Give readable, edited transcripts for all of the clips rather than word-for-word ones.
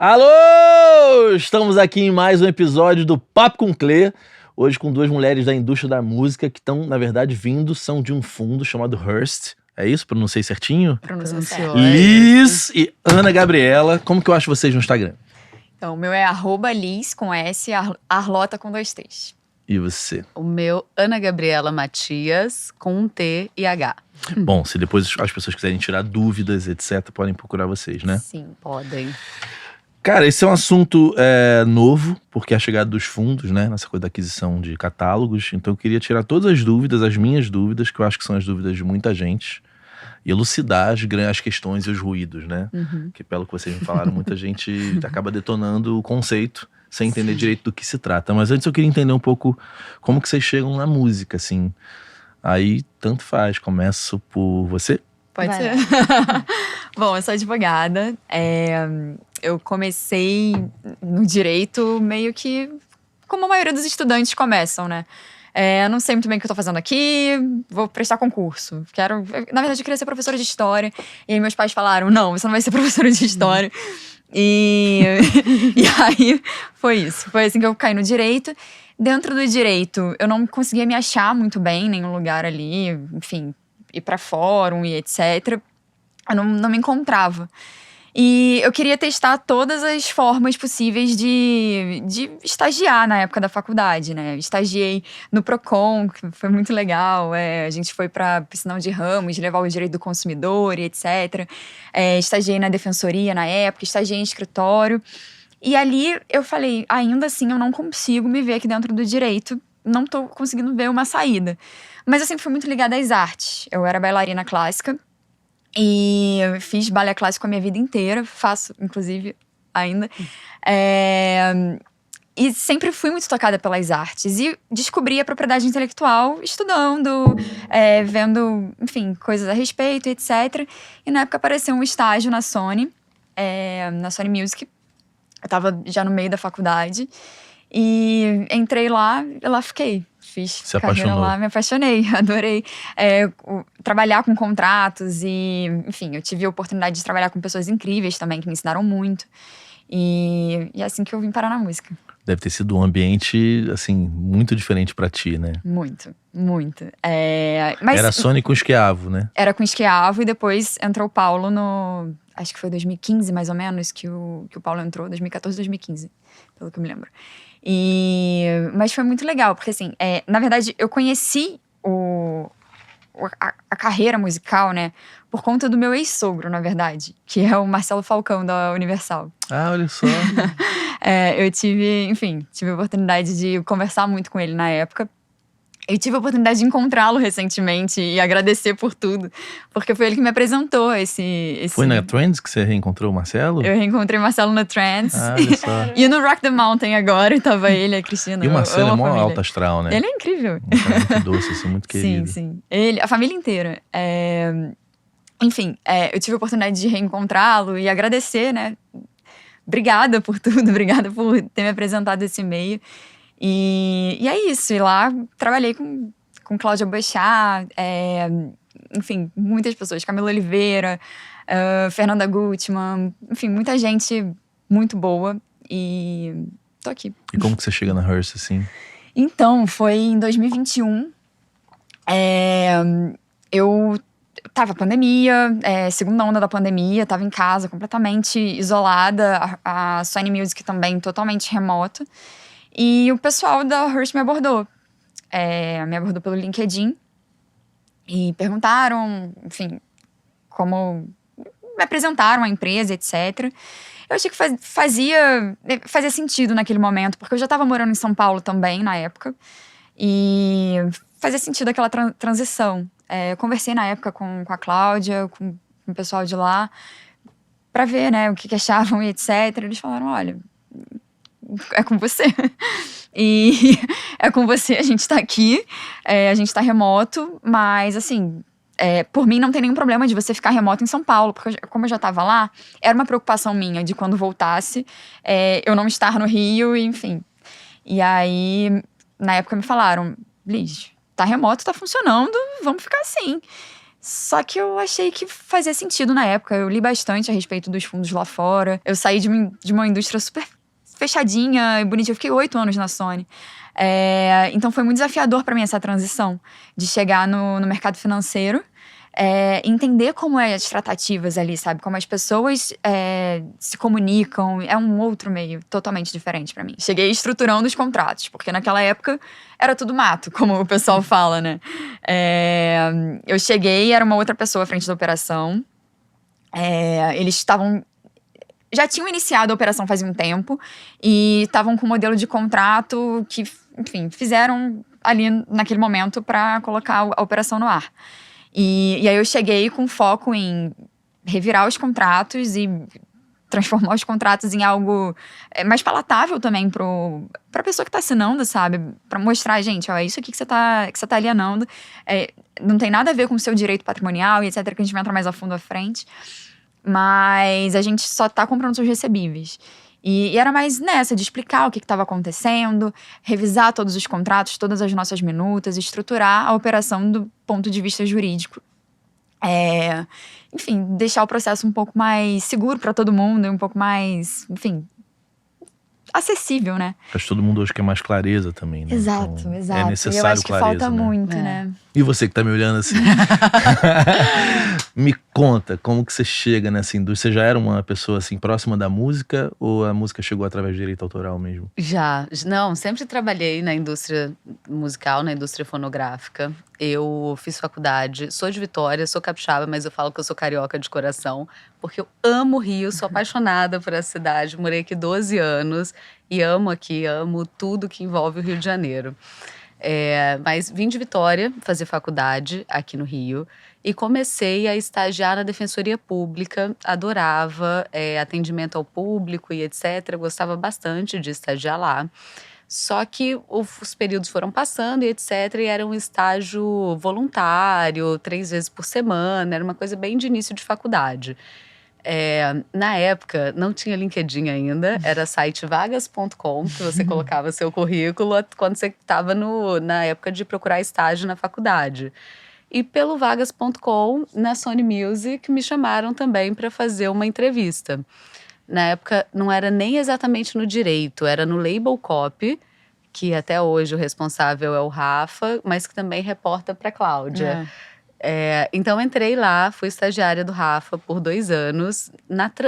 Alô! Estamos aqui em mais um episódio do Papo com Clê. Hoje com duas mulheres da indústria da música que estão, na verdade, são de um fundo chamado Hearst. É isso? Pronunciei certinho? Pronunciou certo. Liz e Ana Gabriela. Como que eu acho vocês no Instagram? Então, o meu é @Liz com S, Arlota com 2 T's. E você? O meu, Ana Gabriela Matias, com um T e H. Bom, se depois as pessoas quiserem tirar dúvidas, etc., podem procurar vocês, né? Sim. Podem. Cara, esse é um assunto novo, porque é a chegada dos fundos, né? Nessa coisa da aquisição de catálogos. Então eu queria tirar todas as dúvidas, as minhas dúvidas, que eu acho que são as dúvidas de muita gente, e elucidar as questões e os ruídos, né? Que pelo que vocês me falaram, muita gente acaba detonando o conceito sem entender direito do que se trata. Mas antes eu queria entender um pouco como que vocês chegam na música, assim. Aí, tanto faz. Começo por você? Pode Vai ser. Bom, eu sou advogada. Eu comecei no direito meio que como a maioria dos estudantes começam, né? Eu não sei muito bem o que eu tô fazendo aqui, vou prestar concurso. Na verdade, eu queria ser professora de história. E aí meus pais falaram, não, você não vai ser professora de história. E aí foi isso. Foi assim que eu caí no direito. Dentro do direito, eu não conseguia me achar muito bem em nenhum lugar ali. Enfim, ir pra fórum e etc. Eu não me encontrava. E eu queria testar todas as formas possíveis de estagiar na época da faculdade, né? Estagiei no Procon, que foi muito legal. A gente foi para Piscinão de Ramos, levar o direito do consumidor e etc. Estagiei na defensoria na época, estagiei em escritório. E ali eu falei, ainda assim eu não consigo me ver aqui dentro do direito. Não tô conseguindo ver uma saída. Mas eu sempre fui muito ligada às artes. Eu era bailarina clássica. E fiz balé clássico a minha vida inteira, faço, inclusive, ainda. E sempre fui muito tocada pelas artes. E descobri a propriedade intelectual estudando, vendo, enfim, coisas a respeito, etc. E na época apareceu um estágio na Sony Music. Eu tava já no meio da faculdade. E entrei lá e lá fiquei. Fiz Se carreira apaixonou. lá, me apaixonei, adorei trabalhar com contratos e, enfim, eu tive a oportunidade de trabalhar com pessoas incríveis também, que me ensinaram muito. E é assim que eu vim parar na música. Deve ter sido um ambiente, assim, muito diferente pra ti, né? Muito, muito. Mas Era Sony com Esquiavo, né? era com Esquiavo e depois entrou o Paulo no... Acho que foi 2015, mais ou menos, que o Paulo entrou, 2014, 2015, pelo que eu me lembro. Mas foi muito legal, porque assim, na verdade, eu conheci a carreira musical, né, por conta do meu ex-sogro, na verdade, que é o Marcelo Falcão, da Universal. Ah, olha só. Eu tive a oportunidade de conversar muito com ele na época. Eu tive a oportunidade de encontrá-lo recentemente e agradecer por tudo, porque foi ele que me apresentou esse... Foi na Trends que você reencontrou o Marcelo? Eu reencontrei o Marcelo na Trance. Ah, olha só. E no Rock the Mountain agora, tava ele e a Cristina. E o Marcelo é amo a mó família. alto astral, né? Ele é incrível. Um cara muito doce, assim, muito querido. Sim. A família inteira. Enfim, eu tive a oportunidade de reencontrá-lo e agradecer, né? Obrigada por tudo, obrigada por ter me apresentado esse meio. E é isso, e lá trabalhei com Cláudia Boechat, enfim, muitas pessoas, Camila Oliveira, Fernanda Gutmann, enfim, muita gente muito boa e tô aqui. E como que você chega na Hearst, assim? Então, foi em 2021, eu tava pandemia, segunda onda da pandemia, tava em casa completamente isolada, a Sony Music também totalmente remota. E o pessoal da Hearst me abordou pelo LinkedIn e perguntaram, enfim, como me apresentaram a empresa, etc. Eu achei que fazia sentido naquele momento, porque eu já estava morando em São Paulo também na época e fazia sentido aquela transição. Eu conversei na época com a Cláudia, com o pessoal de lá, para ver, né, o que achavam e etc. Eles falaram, olha, é com você. E é com você, a gente tá aqui, a gente tá remoto, mas assim, por mim não tem nenhum problema de você ficar remoto em São Paulo, porque como eu já tava lá, era uma preocupação minha de quando voltasse, eu não estar no Rio, enfim. E aí, na época me falaram, Liz, tá remoto, tá funcionando, vamos ficar assim. Só que eu achei que fazia sentido na época. Eu li bastante a respeito dos fundos lá fora. Eu saí de uma indústria super fechadinha e bonitinha. Eu fiquei 8 anos na Sony. Então foi muito desafiador para mim essa transição de chegar no mercado financeiro. Entender como é as tratativas ali, sabe? Como as pessoas se comunicam. É um outro meio totalmente diferente pra mim. Cheguei estruturando os contratos, porque naquela época era tudo mato, como o pessoal fala, né? Eu cheguei, era uma outra pessoa à frente da operação. Eles já tinham iniciado a operação fazia um tempo e estavam com um modelo de contrato que, enfim, fizeram ali naquele momento pra colocar a operação no ar. E aí eu cheguei com foco em revirar os contratos e transformar os contratos em algo mais palatável também pra pessoa que tá assinando, sabe? Pra mostrar, gente, ó, é isso aqui que você tá alienando. Não tem nada a ver com o seu direito patrimonial e etc, que a gente vai entrar mais a fundo à frente. Mas a gente só tá comprando seus recebíveis. E era mais nessa, de explicar o que estava acontecendo, revisar todos os contratos, todas as nossas minutas, estruturar a operação do ponto de vista jurídico. Enfim, deixar o processo um pouco mais seguro para todo mundo, um pouco mais, enfim, acessível, né? Acho que todo mundo hoje quer mais clareza também, né? Exato, então, exato. É necessário eu acho que clareza, falta né? muito, né? E você que tá me olhando assim, me conta como que você chega nessa indústria. Você já era uma pessoa assim próxima da música ou a música chegou através do direito autoral mesmo? Não, sempre trabalhei na indústria musical, na indústria fonográfica. Eu fiz faculdade, sou de Vitória, sou capixaba, mas eu falo que eu sou carioca de coração, porque eu amo o Rio, sou apaixonada por essa cidade, morei aqui 12 anos e amo aqui, amo tudo que envolve o Rio de Janeiro. Mas vim de Vitória fazer faculdade aqui no Rio e comecei a estagiar na Defensoria Pública, adorava atendimento ao público e etc, gostava bastante de estagiar lá. Só que os períodos foram passando e etc, e era um estágio voluntário, 3 vezes por semana, era uma coisa bem de início de faculdade. Na época, não tinha LinkedIn ainda, era site vagas.com, que você colocava seu currículo quando você estava na época de procurar estágio na faculdade. E pelo vagas.com, na Sony Music, me chamaram também para fazer uma entrevista. Na época, não era nem exatamente no direito, era no Label Copy, que até hoje o responsável é o Rafa, mas que também reporta para a Cláudia. Então entrei lá, fui estagiária do Rafa por 2 anos,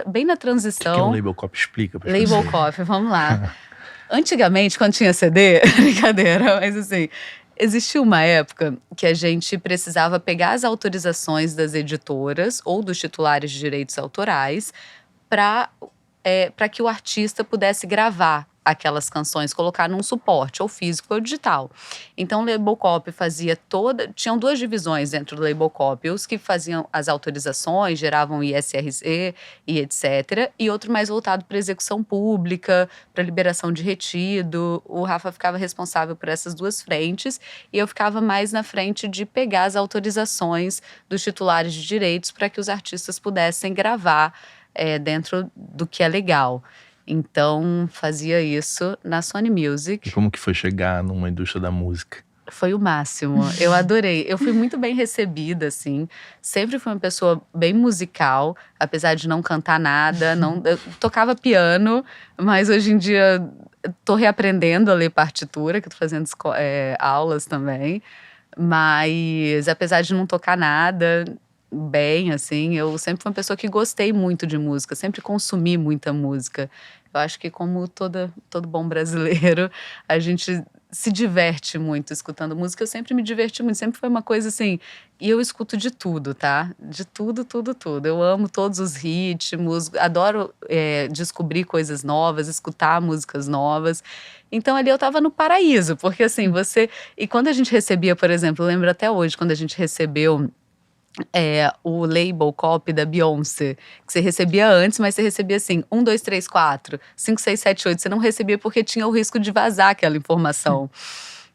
bem na transição. O que é um Label Copy? Explica pra gente. Label Copy, vamos lá. Antigamente, quando tinha CD, brincadeira, mas assim, existiu uma época que a gente precisava pegar as autorizações das editoras ou dos titulares de direitos autorais para que o artista pudesse gravar aquelas canções, colocar num suporte, ou físico ou digital. Então, o Label Copy tinham 2 divisões dentro do Label Copy, os que faziam as autorizações, geravam ISRC e etc., e outro mais voltado para execução pública, para liberação de retido. O Rafa ficava responsável por essas 2 frentes, e eu ficava mais na frente de pegar as autorizações dos titulares de direitos para que os artistas pudessem gravar dentro do que é legal. Então, fazia isso na Sony Music. E como que foi chegar numa indústria da música? Foi o máximo, eu adorei. Eu fui muito bem recebida, assim. Sempre fui uma pessoa bem musical, apesar de não cantar nada. Eu tocava piano, mas hoje em dia tô reaprendendo a ler partitura, que eu tô fazendo aulas também. Mas apesar de não tocar nada bem, assim, eu sempre fui uma pessoa que gostei muito de música, sempre consumi muita música. Eu acho que como todo bom brasileiro, a gente se diverte muito escutando música. Eu sempre me diverti muito, sempre foi uma coisa assim, e eu escuto de tudo, tá? De tudo, tudo, tudo. Eu amo todos os ritmos, adoro descobrir coisas novas, escutar músicas novas. Então ali eu tava no paraíso, porque assim, E quando a gente recebia, por exemplo, eu lembro até hoje, quando a gente recebeu o Label Copy da Beyoncé, que você recebia antes, mas você recebia assim, 1, 2, 3, 4, 5, 6, 7, 8. Você não recebia porque tinha o risco de vazar aquela informação.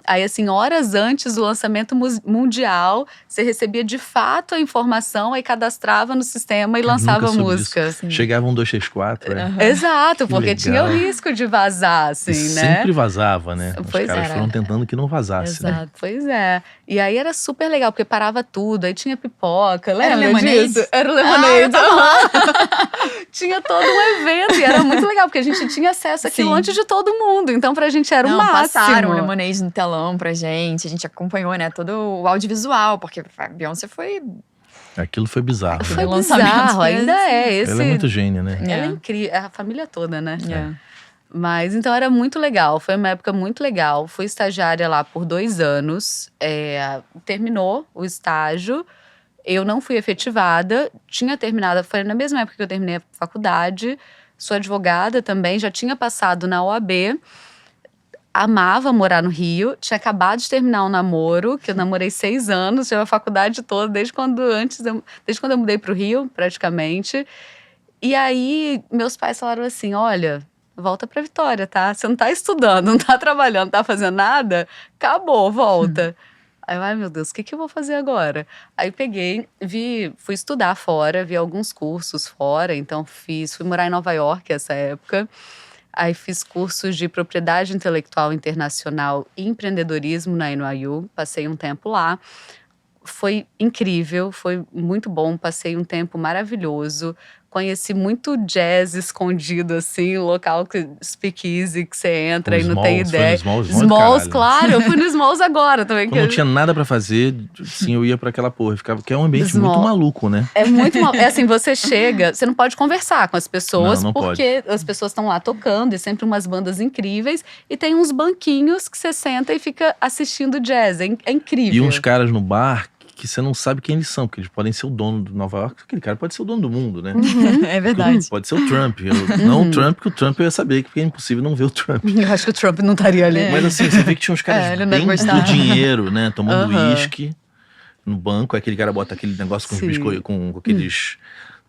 Aí, assim, horas antes do lançamento mundial, você recebia de fato a informação, aí cadastrava no sistema e Cara, lançava nunca a soube música. disso. Chegava um 234, Exato, Que porque tinha o legal. risco de vazar, E assim, né? sempre vazava, né? Pois Os caras era. foram tentando que não vazasse, né? Exato. Pois é. E aí era super legal, porque parava tudo, aí tinha pipoca, Era lembra Lemonade? disso? Era o Ah, Lemonade. eu tava lá. Tinha todo um evento e era muito legal, porque a gente tinha acesso àquilo Sim. antes de todo mundo. Então pra gente era o Não, máximo. passaram o Lemonade no telão pra gente. A gente acompanhou, né, todo o audiovisual, porque a Beyoncé foi... Aquilo foi bizarro. Foi Né? O lançamento bizarro, foi ainda assim. é. Esse, Ela é muito gênia, né? ela é É. incrível, é a família toda, né? É. Mas então era muito legal, foi uma época muito legal. Fui estagiária lá por 2 anos, terminou o estágio, eu não fui efetivada, tinha terminado, foi na mesma época que eu terminei a faculdade, sou advogada também, já tinha passado na OAB, amava morar no Rio, tinha acabado de terminar um namoro, que eu namorei 6 anos, tive a faculdade toda, desde quando eu mudei pro Rio, praticamente. E aí, meus pais falaram assim, olha, volta pra Vitória, tá? Você não tá estudando, não tá trabalhando, não tá fazendo nada, acabou, volta. Aí eu, ai meu Deus, o que eu vou fazer agora? Aí peguei, fui estudar fora, vi alguns cursos fora, então fui morar em Nova York essa época. Aí fiz cursos de propriedade intelectual internacional e empreendedorismo na NYU, passei um tempo lá. Foi incrível, foi muito bom, passei um tempo maravilhoso. Conheci muito jazz escondido, assim, local que speakeasy, que você entra O e não tem Smalls, foi ideia. no Smalls, bom de Smalls, caralho. claro, eu fui no Smalls agora também. Quando não tinha nada pra fazer, sim, eu ia pra aquela porra. Ficava, que é um ambiente Small. muito maluco, né? É muito mal. É assim, você chega, você não pode conversar com as pessoas, Não porque as pessoas estão lá tocando, e sempre umas bandas incríveis, e tem uns banquinhos que você senta e fica assistindo jazz. É incrível. E uns caras no bar que você não sabe quem eles são, porque eles podem ser o dono de Nova York, aquele cara pode ser o dono do mundo, né? É verdade. Pode ser o Trump. Não o Trump, porque o Trump eu ia saber que é impossível não ver o Trump. Eu acho que o Trump não estaria ali. Mas assim, você vê que tinha uns caras ele não ia bem gostar. do dinheiro, né? Tomando Aham. uísque no banco. Aí aquele cara bota aquele negócio com, os Sim. biscoitos, com aqueles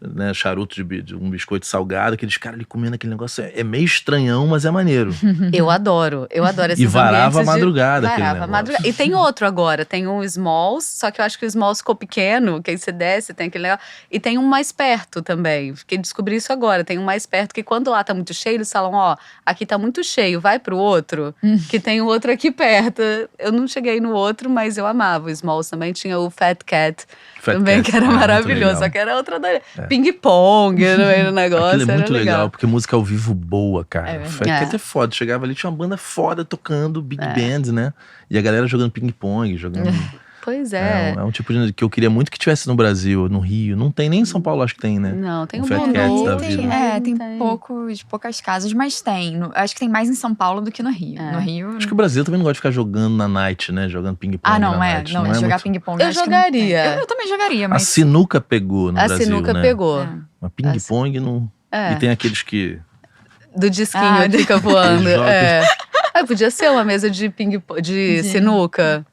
né, charutos de um biscoito salgado. Aqueles caras ali comendo aquele negócio. É meio estranhão, mas é maneiro. Eu adoro esses E varava a ambientes de- madrugada aquele Varava a negócio. madrugada. E tem outro agora, tem um Smalls, só que eu acho que o Smalls ficou pequeno, que aí você desce, tem aquele negócio. E tem um mais perto também, fiquei descobri isso agora, tem um mais perto que quando lá tá muito cheio, eles falam, ó, aqui tá muito cheio, vai pro outro, que tem o outro aqui perto. Eu não cheguei no outro, mas eu amava o Smalls também, tinha o Fat Cat, Fat também, Cat, que era muito maravilhoso, legal. só que era outra da ping-pong no meio do negócio, Aquilo é era muito legal, legal. porque música ao vivo boa, cara. É verdade. Foi até foda. Chegava ali, tinha uma banda foda tocando, big band, né? E a galera jogando ping-pong, jogando. Pois É um tipo de que eu queria muito que tivesse no Brasil, no Rio. Não tem nem em São Paulo, acho que tem, né? Não, tem Um o Fat Blue Cats da Note, vida. Tem poucas casas, mas tem. Acho que tem mais em São Paulo do que no Rio. É. No Rio. Acho que o Brasil também não gosta de ficar jogando na night, né? Jogando ping-pong Ah, não, na é. night. Não, é jogar muito... ping-pong. Eu acho que jogaria. não tem. Eu também jogaria, A mas. sinuca pegou no A Brasil, sinuca né? pegou. É. Mas ping-pong não... É. E tem aqueles que... Do disquinho que fica voando. Joga. Podia ser uma mesa de de De- sinuca.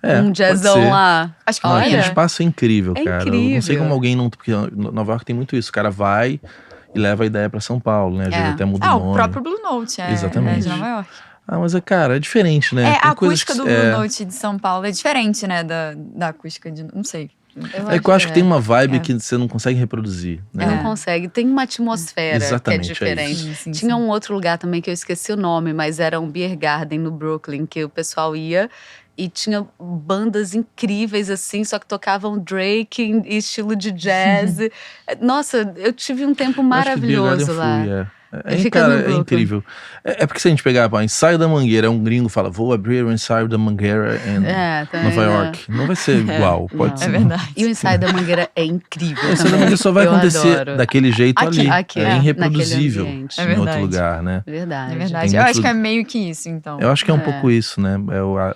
Pode jazzão ser. lá. Acho que Não, aquele Olha. espaço é incrível, É cara. Eu não sei incrível. como alguém não... Porque Nova York tem muito isso. O cara vai e leva a ideia pra São Paulo, né? Às vezes até muda o nome. O próprio Blue Note Exatamente. é de Nova York. Ah, mas cara, é diferente, né? É, Tem a coisas acústica que- do Blue Note de São Paulo é diferente, né? Da acústica de. Não sei. É que eu acho que tem uma vibe É. que você não consegue reproduzir, né? Não consegue. Tem uma atmosfera Exatamente, que é é diferente. Sim, sim, Tinha sim. um outro lugar também que eu esqueci o nome, mas era um beer garden no Brooklyn, que o pessoal ia e tinha bandas incríveis assim, só que tocavam Drake em estilo de jazz. Nossa, eu tive um tempo Eu acho que Beer maravilhoso Garden lá. eu fui, Fica cara, no é Brooklyn. incrível. É porque se a gente pegar, pô, ensaio da Mangueira, um gringo fala, vou abrir o ensaio da Mangueira em Também, Nova né? York. Não vai ser igual, pode Não. ser. É verdade. E o ensaio da Mangueira é incrível. O ensaio da também. Mangueira só vai Eu acontecer adoro. daquele jeito ali. Aqui, é irreproduzível naquele ambiente. É em outro verdade. lugar, né? Verdade. É verdade. Tem Eu muito- acho que é meio que isso, então. Eu acho que é um É. pouco isso, né?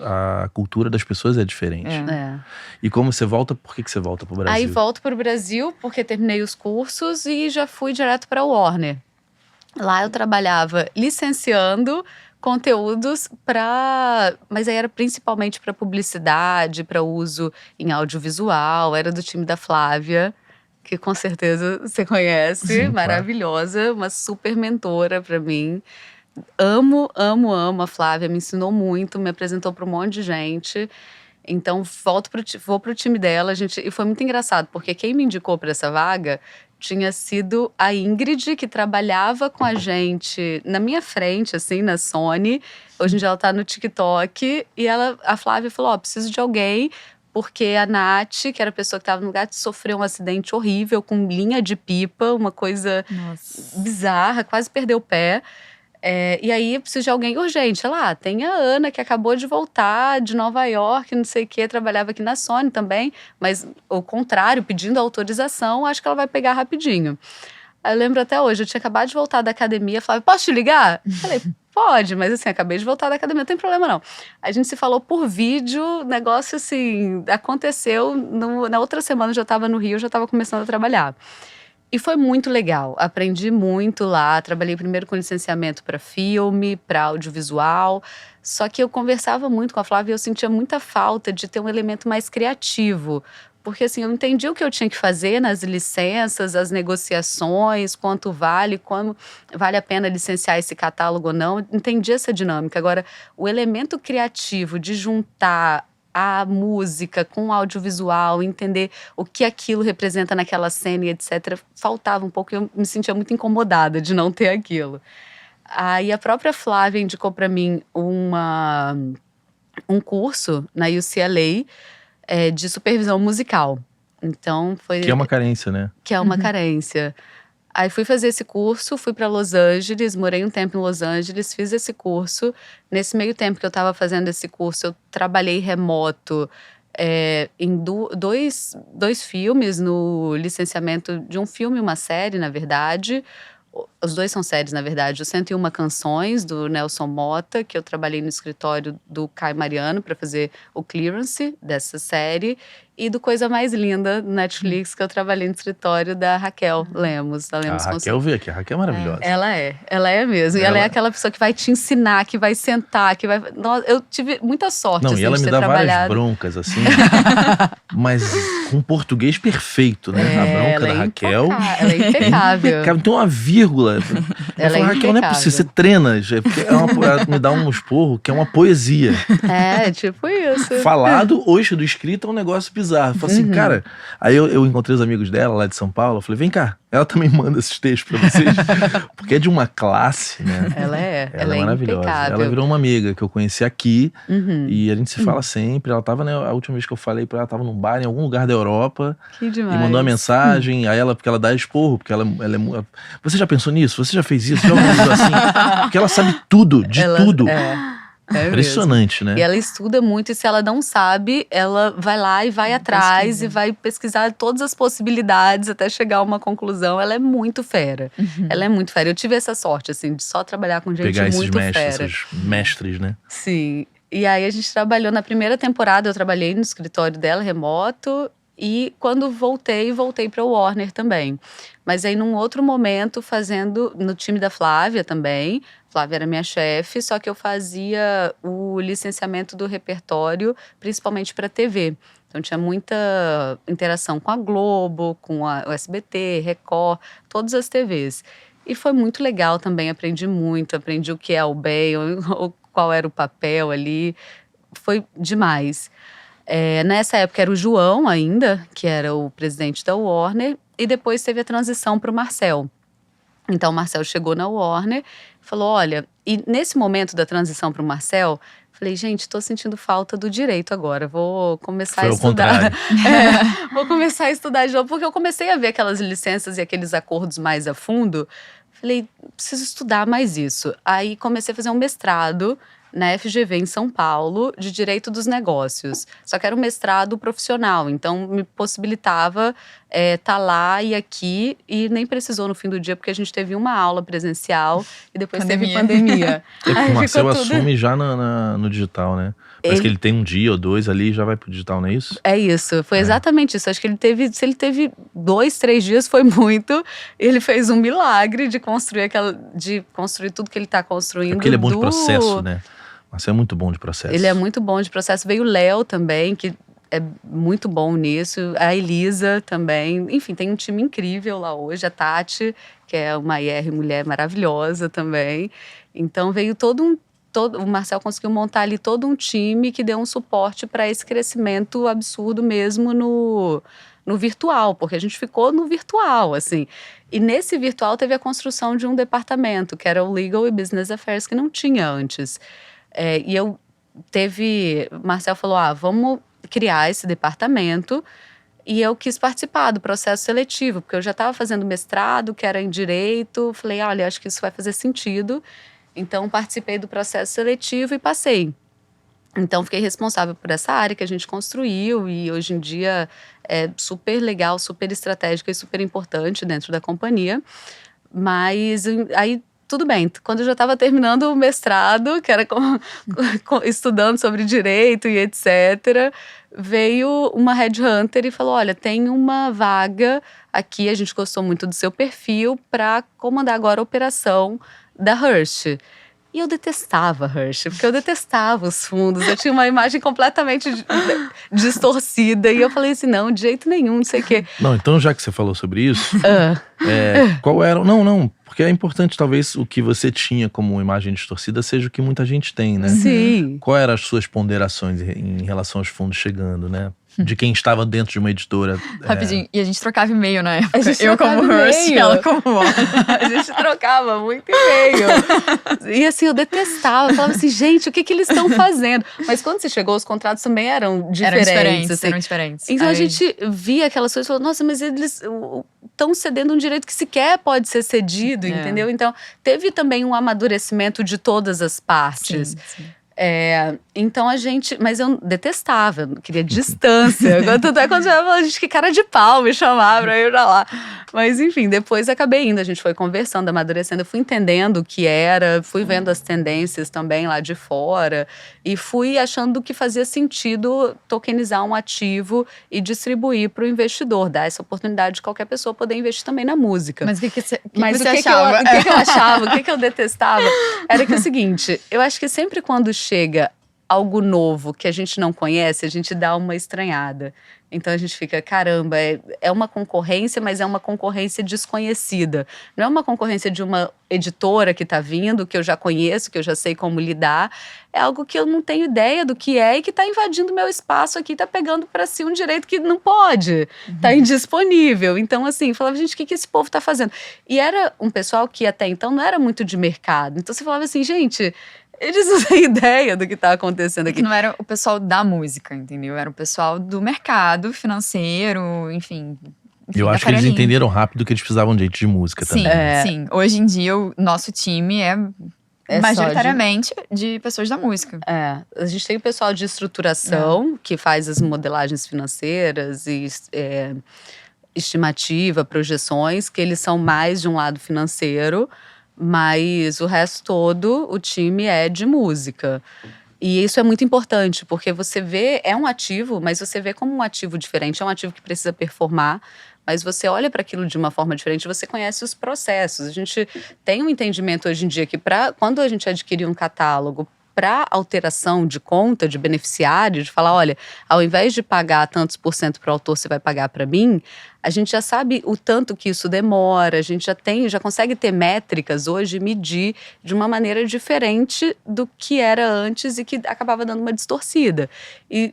A cultura das pessoas é diferente. É. É. E como você volta, por que você volta pro Brasil? Aí volto pro Brasil porque terminei os cursos e já fui direto para o Warner. Lá eu trabalhava licenciando conteúdos mas aí era principalmente para publicidade, para uso em audiovisual, era do time da Flávia, que com certeza você conhece, Sim, claro. maravilhosa, uma super mentora para mim. amo, amo, amo a Flávia, me ensinou muito, me apresentou para um monte de gente. Então, vou pro time dela, e foi muito engraçado, porque quem me indicou para essa vaga tinha sido a Ingrid, que trabalhava com a gente na minha frente, assim, na Sony. Hoje em dia ela tá no TikTok. E a Flávia falou, preciso de alguém, porque a Nath, que era a pessoa que estava no lugar, sofreu um acidente horrível, com linha de pipa, uma coisa bizarra, quase perdeu o pé. E aí eu preciso de alguém urgente. Tem a Ana, que acabou de voltar de Nova York, não sei o quê, trabalhava aqui na Sony também, mas o contrário, pedindo autorização, acho que ela vai pegar rapidinho. Aí eu lembro até hoje, eu tinha acabado de voltar da academia, falava, posso te ligar? Falei, pode, mas assim, acabei de voltar da academia, não tem problema não. A gente se falou por vídeo, negócio assim, aconteceu, na outra semana eu já estava no Rio, eu já estava começando a trabalhar. E foi muito legal, aprendi muito lá, trabalhei primeiro com licenciamento para filme, para audiovisual, só que eu conversava muito com a Flávia e eu sentia muita falta de ter um elemento mais criativo, porque assim, eu entendi o que eu tinha que fazer nas licenças, as negociações, quanto vale, como vale a pena licenciar esse catálogo ou não, entendi essa dinâmica. Agora, o elemento criativo de juntar a música com o audiovisual, entender o que aquilo representa naquela cena e etc. Faltava um pouco, eu me sentia muito incomodada de não ter aquilo. Aí a própria Flávia indicou para mim um curso na UCLA de supervisão musical. Então foi... Que é uma carência, né? Que é uma carência. Aí fui fazer esse curso, fui para Los Angeles, morei um tempo em Los Angeles, fiz esse curso. Nesse meio tempo que eu estava fazendo esse curso, eu trabalhei remoto em dois filmes, no licenciamento de um filme e uma série, na verdade. Os dois são séries, na verdade. O 101 Canções, do Nelson Motta, que eu trabalhei no escritório do Caio Mariano para fazer o clearance dessa série. E do Coisa Mais Linda, no Netflix, que eu trabalhei no escritório da Raquel Lemos. Da Lemos A Raquel veio aqui, a Raquel é maravilhosa. Ela é mesmo. E ela é aquela pessoa que vai te ensinar, que vai sentar, que vai... Nossa, eu tive muita sorte, Não, assim, e ela de me ter dá trabalhado. várias broncas, assim, mas com português perfeito, né? A bronca da Raquel. Ela é impecável. Cara, tem uma vírgula. Ela é Raquel, não é possível, você treina. Ela me dá um esporro que é uma poesia. Tipo isso. Falado, hoje do escrito é um negócio bizarro. Eu falei assim, cara... Aí eu encontrei os amigos dela lá de São Paulo. Eu falei, vem cá, ela também manda esses textos pra vocês. Porque é de uma classe, né? Ela é maravilhosa. impecável. Ela virou uma amiga que eu conheci aqui. E a gente se fala sempre. Ela tava, né, a última vez que eu falei pra ela, tava num bar em algum lugar da Europa. Que demais. E mandou uma mensagem. Aí porque ela dá esporro, porque ela é... Você já pensou nisso? Você já fez isso? Já ouviu assim? Porque ela sabe tudo, de tudo. Impressionante, mesmo. né? E ela estuda muito, e se ela não sabe, ela vai lá e vai atrás e vai pesquisar todas as possibilidades até chegar a uma conclusão. Ela é muito fera. Ela é muito fera. Eu tive essa sorte, assim, de só trabalhar com gente pegar muito fera. Esses mestres, né? Sim. E aí a gente trabalhou, na primeira temporada eu trabalhei no escritório dela, remoto. E quando voltei para o Warner também. Mas aí num outro momento, fazendo no time da Flávia também. Flávia era minha chefe, só que eu fazia o licenciamento do repertório, principalmente para TV. Então tinha muita interação com a Globo, com o SBT, Record, todas as TVs. E foi muito legal também, aprendi muito, aprendi o que é o bem, qual era o papel ali. Foi demais. Nessa época era o João ainda, que era o presidente da Warner, e depois teve a transição para o Marcel. Então o Marcel chegou na Warner, falou, olha, e nesse momento da transição para o Marcel, falei, gente, estou sentindo falta do direito agora, vou começar a estudar. Vou começar a estudar de novo, porque eu comecei a ver aquelas licenças e aqueles acordos mais a fundo. Falei, preciso estudar mais isso. Aí comecei a fazer um mestrado na FGV em São Paulo, de Direito dos Negócios. Só que era um mestrado profissional, então me possibilitava tá lá e aqui, e nem precisou no fim do dia, porque a gente teve uma aula presencial e depois teve pandemia. O Marcel assume já no digital, né? Parece que ele tem um dia ou dois ali e já vai pro digital, não é isso? É isso, foi exatamente isso. Acho que se ele teve 2, 3 dias, foi muito. Ele fez um milagre de construir tudo que ele tá construindo. Porque ele é bom de processo, né? Marcel é muito bom de processo. Ele é muito bom de processo. Veio o Léo também, que é muito bom nisso. A Elisa também. Enfim, tem um time incrível lá hoje. A Tati, que é uma IR mulher maravilhosa também. Então veio o Marcel conseguiu montar ali todo um time que deu um suporte para esse crescimento absurdo mesmo no virtual, porque a gente ficou no virtual, assim. E nesse virtual teve a construção de um departamento, que era o Legal e Business Affairs, que não tinha antes. Marcel falou, vamos criar esse departamento, e eu quis participar do processo seletivo, porque eu já estava fazendo mestrado, que era em Direito, falei, olha, acho que isso vai fazer sentido, então participei do processo seletivo e passei. Então, fiquei responsável por essa área que a gente construiu e hoje em dia é super legal, super estratégica e super importante dentro da companhia. Mas aí, tudo bem. Quando eu já estava terminando o mestrado, que era estudando sobre direito e etc., veio uma headhunter e falou, olha, tem uma vaga aqui, a gente gostou muito do seu perfil para comandar agora a operação da Hearst. E eu detestava Hearst, porque eu detestava os fundos. Eu tinha uma imagem completamente distorcida. E eu falei assim, não, de jeito nenhum, não sei o quê. Não, então já que você falou sobre isso, qual era... Não, porque é importante, talvez, o que você tinha como imagem distorcida seja o que muita gente tem, né? Sim. Qual eram as suas ponderações em relação aos fundos chegando, né? De quem estava dentro de uma editora. Rapidinho, e a gente trocava e-mail na época. A gente eu como Hearst e ela como Warner. A gente trocava muito e-mail. E assim, eu detestava. Eu falava assim, gente, o que eles estão fazendo? Mas quando você chegou, os contratos também eram diferentes. Eram diferentes. Então a gente via aquelas coisas e falou, nossa, mas eles estão cedendo um direito que sequer pode ser cedido, entendeu? Então teve também um amadurecimento de todas as partes. Sim. Então mas eu detestava, eu queria distância. Quando eu falava, gente, que cara de pau me chamar pra ir pra lá. Mas enfim, depois acabei indo, a gente foi conversando, amadurecendo, eu fui entendendo o que era, fui vendo as tendências também lá de fora e fui achando que fazia sentido tokenizar um ativo e distribuir para o investidor, dar essa oportunidade de qualquer pessoa poder investir também na música. Mas o que você achava? O que eu achava, o que eu detestava, era que é o seguinte, eu acho que sempre quando chega algo novo que a gente não conhece, a gente dá uma estranhada. Então a gente fica, caramba, é uma concorrência, mas é uma concorrência desconhecida. Não é uma concorrência de uma editora que está vindo, que eu já conheço, que eu já sei como lidar. É algo que eu não tenho ideia do que é e que está invadindo meu espaço aqui, está pegando para si um direito que não pode, está indisponível. Então, assim, eu falava, gente, o que esse povo está fazendo? E era um pessoal que até então não era muito de mercado. Então você falava assim, gente, eles não têm ideia do que está acontecendo aqui. Não era o pessoal da música, entendeu? Era o pessoal do mercado financeiro, enfim. Eu acho que eles entenderam rápido que eles precisavam de gente de música também. Sim. Hoje em dia, o nosso time é majoritariamente de pessoas da música. A gente tem o pessoal de estruturação, que faz as modelagens financeiras e estimativa, projeções, que eles são mais de um lado financeiro. Mas o resto todo, o time é de música. E isso é muito importante, porque você vê, é um ativo, mas você vê como um ativo diferente. É um ativo que precisa performar, mas você olha para aquilo de uma forma diferente, você conhece os processos. A gente tem um entendimento hoje em dia que quando a gente adquire um catálogo, para alteração de conta, de beneficiário, de falar, olha, ao invés de pagar tantos por cento para o autor, você vai pagar para mim, a gente já sabe o tanto que isso demora, a gente já consegue ter métricas hoje, medir de uma maneira diferente do que era antes e que acabava dando uma distorcida. E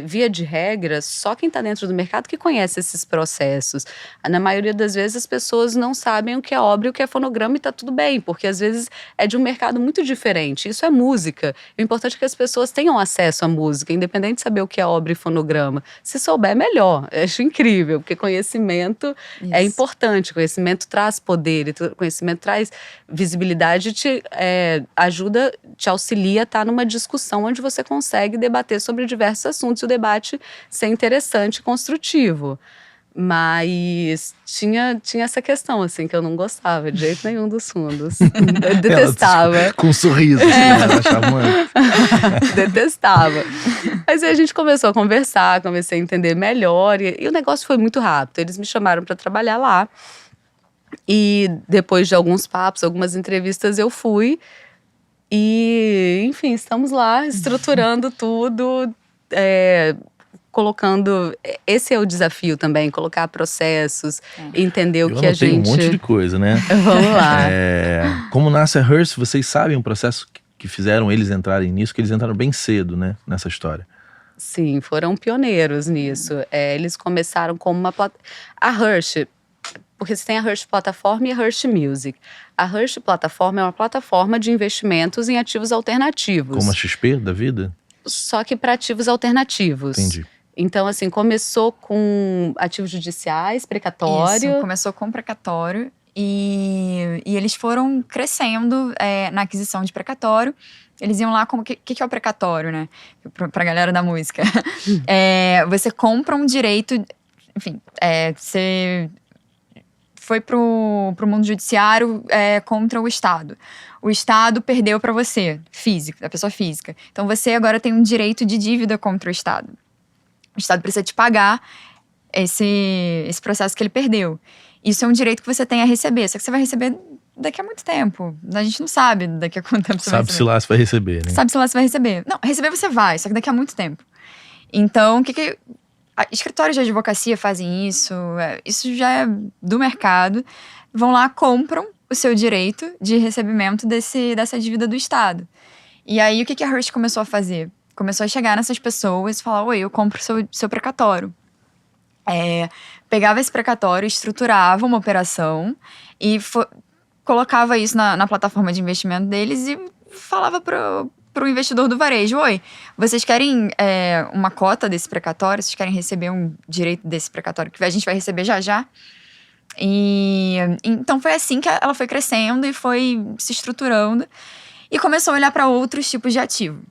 via de regra, só quem está dentro do mercado que conhece esses processos. Na maioria das vezes, as pessoas não sabem o que é obra e o que é fonograma e está tudo bem, porque às vezes é de um mercado muito diferente. Isso é música. O importante é que as pessoas tenham acesso à música, independente de saber o que é obra e fonograma. Se souber, melhor. Eu acho incrível, porque conhecimento é importante. Conhecimento traz poder, conhecimento traz visibilidade, te ajuda, te auxilia a estar numa discussão onde você consegue debater sobre diversos assuntos e o debate ser interessante e construtivo. Mas tinha essa questão, assim, que eu não gostava de jeito nenhum dos fundos. Eu detestava. Com um sorriso, assim, detestava. Mas aí a gente começou a conversar, comecei a entender melhor e o negócio foi muito rápido. Eles me chamaram para trabalhar lá e depois de alguns papos, algumas entrevistas, eu fui e, enfim, estamos lá estruturando tudo, colocando… Esse é o desafio também, colocar processos, entender o Eu que a anotei gente… um monte de coisa, né? Vamos lá. Como nasce a Hearst, vocês sabem o processo que fizeram eles entrarem nisso, que eles entraram bem cedo, né? Nessa história. Sim, foram pioneiros nisso. Eles começaram como uma… A Hearst… Porque você tem a Hearst Plataforma e a Hearst Music. A Hearst Plataforma é uma plataforma de investimentos em ativos alternativos. Como a XP da vida? Só que para ativos alternativos. Entendi. Então, assim, começou com ativos judiciais, precatório. Isso, começou com precatório e eles foram crescendo na aquisição de precatório. Eles iam lá como… O que é o precatório, né? Pra galera da música. Você compra um direito… Enfim, você… foi pro mundo judiciário contra o Estado. O Estado perdeu para você, físico, a pessoa física. Então você agora tem um direito de dívida contra o Estado. O Estado precisa te pagar esse processo que ele perdeu. Isso é um direito que você tem a receber, só que você vai receber daqui a muito tempo. A gente não sabe daqui a quanto tempo você vai receber. Sabe-se lá se vai receber, né? Sabe-se lá se vai receber. Não, receber você vai, só que daqui a muito tempo. Então, escritórios de advocacia fazem isso, isso já é do mercado. Vão lá, compram o seu direito de recebimento dessa dívida do Estado. E aí, o que a Hearst começou a fazer? Começou a chegar nessas pessoas e falar: oi, eu compro o seu precatório. Pegava esse precatório, estruturava uma operação e colocava isso na plataforma de investimento deles e falava pro investidor do varejo: oi, vocês querem uma cota desse precatório? Vocês querem receber um direito desse precatório que a gente vai receber já já? E então foi assim que ela foi crescendo e foi se estruturando e começou a olhar para outros tipos de ativo.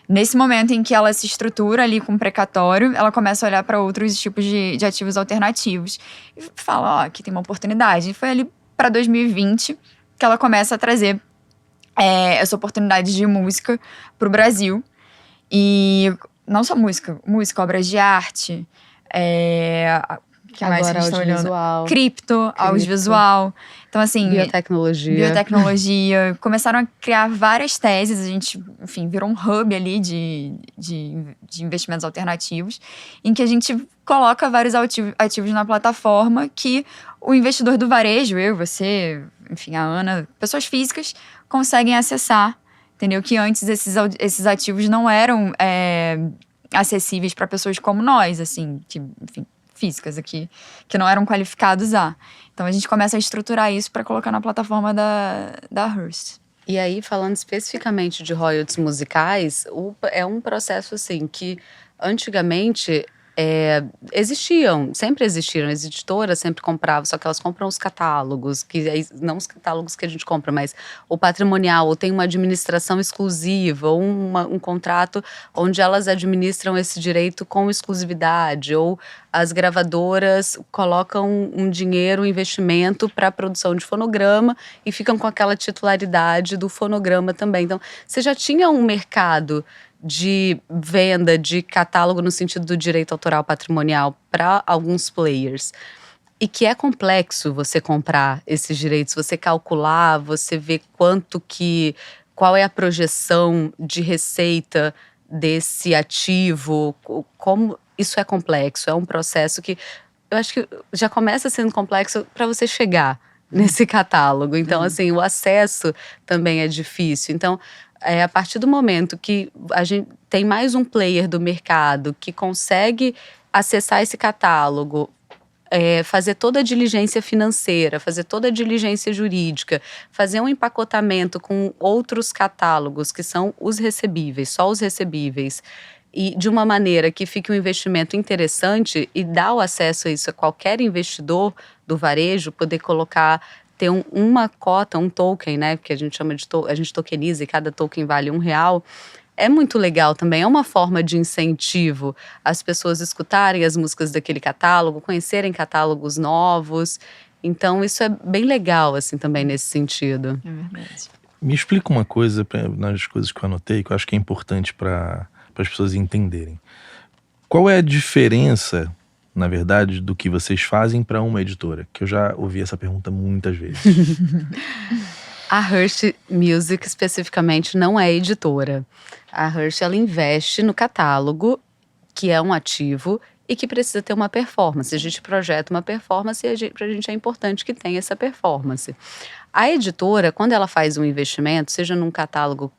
Nesse momento em que ela se estrutura ali com precatório, ela começa a olhar para outros tipos de ativos alternativos e fala: aqui tem uma oportunidade. E foi ali para 2020 que ela começa a trazer essa oportunidade de música para o Brasil. E não só música, obras de arte, que mais Agora a gente tá olhando? audiovisual. Cripto, audiovisual. Então, assim… Biotecnologia. Começaram a criar várias teses. A gente, enfim, virou um hub ali de investimentos alternativos, em que a gente coloca vários ativos na plataforma que o investidor do varejo, eu, você, enfim, a Ana, pessoas físicas, conseguem acessar, entendeu? Que antes esses ativos não eram acessíveis para pessoas como nós, assim, que, enfim, físicas aqui, que não eram qualificados a. Então a gente começa a estruturar isso para colocar na plataforma da Hearst. E aí, falando especificamente de royalties musicais, é um processo assim que antigamente sempre existiram, as editoras sempre compravam, só que elas compram os catálogos, não os catálogos que a gente compra, mas o patrimonial, ou tem uma administração exclusiva, ou um contrato onde elas administram esse direito com exclusividade, ou as gravadoras colocam um dinheiro, um investimento para a produção de fonograma e ficam com aquela titularidade do fonograma também. Então, você já tinha um mercado de venda de catálogo no sentido do direito autoral patrimonial para alguns players. E que é complexo você comprar esses direitos, você calcular, você ver qual é a projeção de receita desse ativo, como isso é complexo, é um processo que eu acho que já começa sendo complexo para você chegar nesse catálogo. Então, assim, o acesso também é difícil. Então, a partir do momento que a gente tem mais um player do mercado que consegue acessar esse catálogo, fazer toda a diligência financeira, fazer toda a diligência jurídica, fazer um empacotamento com outros catálogos que são os recebíveis, só os recebíveis, e de uma maneira que fique um investimento interessante e dá o acesso a isso a qualquer investidor do varejo, poder ter uma cota, um token, né, que a gente chama a gente tokeniza e cada token vale R$1, é muito legal também, é uma forma de incentivo as pessoas escutarem as músicas daquele catálogo, conhecerem catálogos novos, então isso é bem legal, assim, também nesse sentido. É verdade. Me explica uma coisa, nas coisas que eu anotei, que eu acho que é importante para as pessoas entenderem. Qual é a diferença, na verdade, do que vocês fazem para uma editora? Que eu já ouvi essa pergunta muitas vezes. A Hearst Music, especificamente, não é editora. A Hearst, ela investe no catálogo que é um ativo e que precisa ter uma performance. A gente projeta uma performance e pra gente é importante que tenha essa performance. A editora, quando ela faz um investimento, seja num catálogo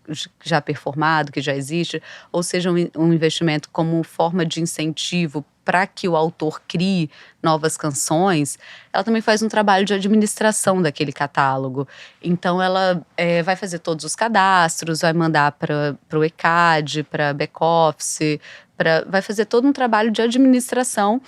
já performado, que já existe, ou seja um investimento como forma de incentivo para que o autor crie novas canções, ela também faz um trabalho de administração daquele catálogo. Então, ela vai fazer todos os cadastros, vai mandar para o ECAD, para back-office, vai fazer todo um trabalho de administração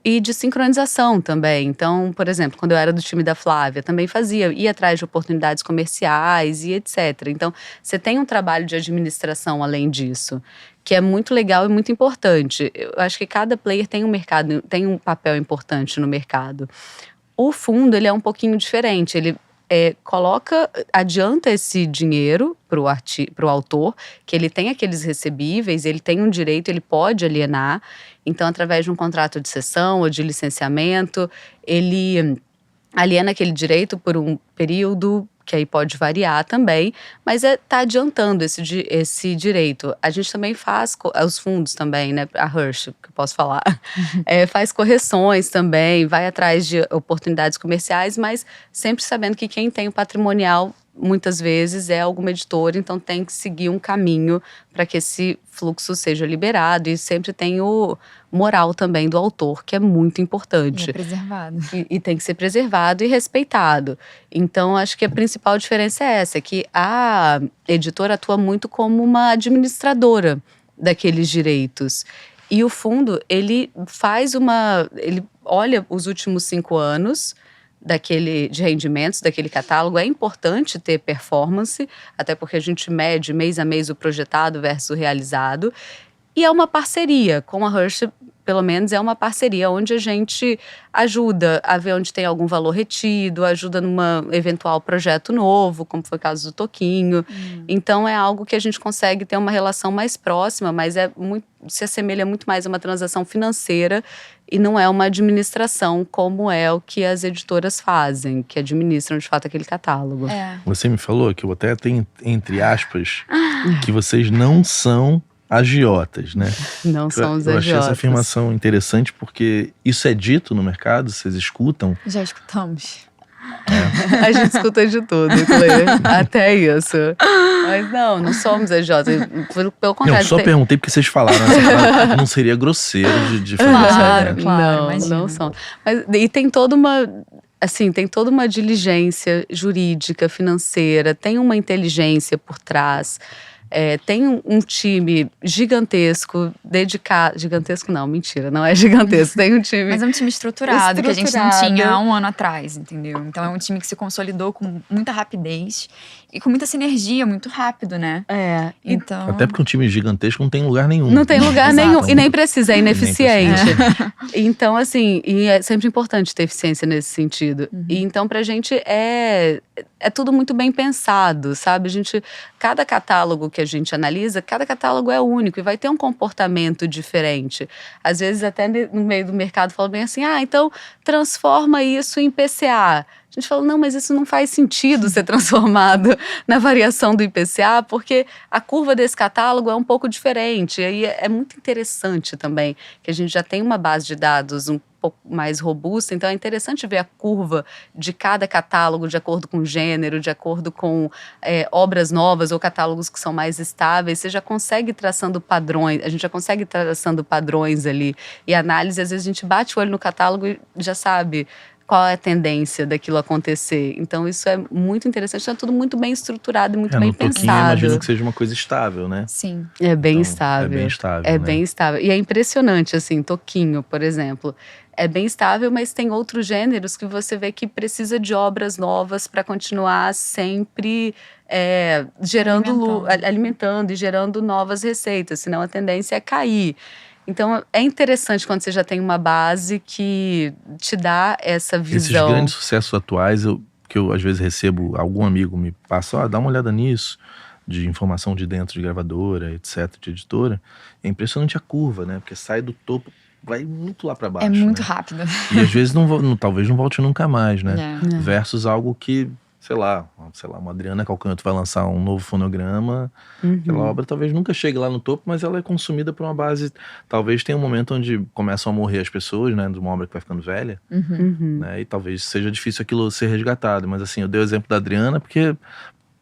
e de sincronização também. Então, por exemplo, quando eu era do time da Flávia, também ia atrás de oportunidades comerciais e etc. Então, você tem um trabalho de administração além disso, que é muito legal e muito importante. Eu acho que cada player tem um papel importante no mercado. O fundo, ele é um pouquinho diferente, ele adianta esse dinheiro para o autor, que ele tem aqueles recebíveis, ele tem um direito, ele pode alienar. Então, através de um contrato de cessão ou de licenciamento, ele aliena aquele direito por um período, que aí pode variar também, mas tá adiantando esse direito. A gente também faz, os fundos também, né, a Hirsch, que eu posso falar, faz correções também, vai atrás de oportunidades comerciais, mas sempre sabendo que quem tem o patrimonial muitas vezes é alguma editora, então tem que seguir um caminho para que esse fluxo seja liberado, e sempre tem o moral também do autor, que é muito importante. E é preservado. E tem que ser preservado e respeitado. Então, acho que a principal diferença é essa, que a editora atua muito como uma administradora daqueles direitos. E o fundo, ele olha os últimos 5 anos de rendimentos daquele catálogo. É importante ter performance, até porque a gente mede mês a mês o projetado versus o realizado. E é uma parceria com a Hirsch, pelo menos é uma parceria onde a gente ajuda a ver onde tem algum valor retido, ajuda num eventual projeto novo, como foi o caso do Toquinho. Então é algo que a gente consegue ter uma relação mais próxima, mas se assemelha muito mais a uma transação financeira e não é uma administração como é o que as editoras fazem, que administram de fato aquele catálogo. Você me falou que eu até tenho, entre aspas, que vocês não são agiotas, né? Não somos agiotas. Eu achei essa afirmação interessante porque isso é dito no mercado, vocês escutam? Já escutamos. A gente escuta de tudo, Claire. Até isso. Mas não somos agiotas. Pelo contrário. Eu só perguntei porque vocês falaram essa palavra, não seria grosseiro de falar. Claro, não são. E tem toda uma diligência jurídica, financeira, tem uma inteligência por trás. Tem um time gigantesco, dedicado. Gigantesco não, mentira, não é gigantesco. Tem um time. Mas é um time estruturado, que a gente não tinha há um ano atrás, entendeu? Então é um time que se consolidou com muita rapidez e com muita sinergia, muito rápido, né? Então... Até porque um time gigantesco não tem lugar nenhum. Não tem lugar nenhum, e nem precisa, é ineficiente. Então, assim, e é sempre importante ter eficiência nesse sentido. E então, pra gente, é tudo muito bem pensado, sabe? Cada catálogo que a gente analisa, cada catálogo é único e vai ter um comportamento diferente. Às vezes, até no meio do mercado, falam bem assim, então transforma isso em PCA. A gente fala, não, mas isso não faz sentido ser transformado na variação do IPCA, porque a curva desse catálogo é um pouco diferente. E aí é muito interessante também, que a gente já tem uma base de dados um pouco mais robusta, então é interessante ver a curva de cada catálogo de acordo com o gênero, de acordo com obras novas ou catálogos que são mais estáveis. Você já consegue traçando padrões, a gente já consegue traçando padrões ali. E a análise, às vezes a gente bate o olho no catálogo e já sabe qual é a tendência daquilo acontecer. Então isso é muito interessante, então é tudo muito bem estruturado e muito bem pensado. Eu imagino que seja uma coisa estável, né? Sim. É bem estável. É bem estável, É né? bem estável. E é impressionante, assim, Toquinho, por exemplo. É bem estável, mas tem outros gêneros que você vê que precisa de obras novas para continuar sempre alimentando e gerando novas receitas, senão a tendência é cair. Então, é interessante quando você já tem uma base que te dá essa visão. Esses grandes sucessos atuais, que eu às vezes recebo, algum amigo me passa, dá uma olhada nisso, de informação de dentro de gravadora, etc., de editora. É impressionante a curva, né? Porque sai do topo, vai muito lá para baixo. É muito né? rápido. E às vezes talvez não volte nunca mais, né? Versus algo que sei lá, uma Adriana Calcanhoto vai lançar um novo fonograma, aquela obra talvez nunca chegue lá no topo, mas ela é consumida por uma base, talvez tenha um momento onde começam a morrer as pessoas, né, de uma obra que vai ficando velha, né, e talvez seja difícil aquilo ser resgatado, mas assim, eu dei o exemplo da Adriana porque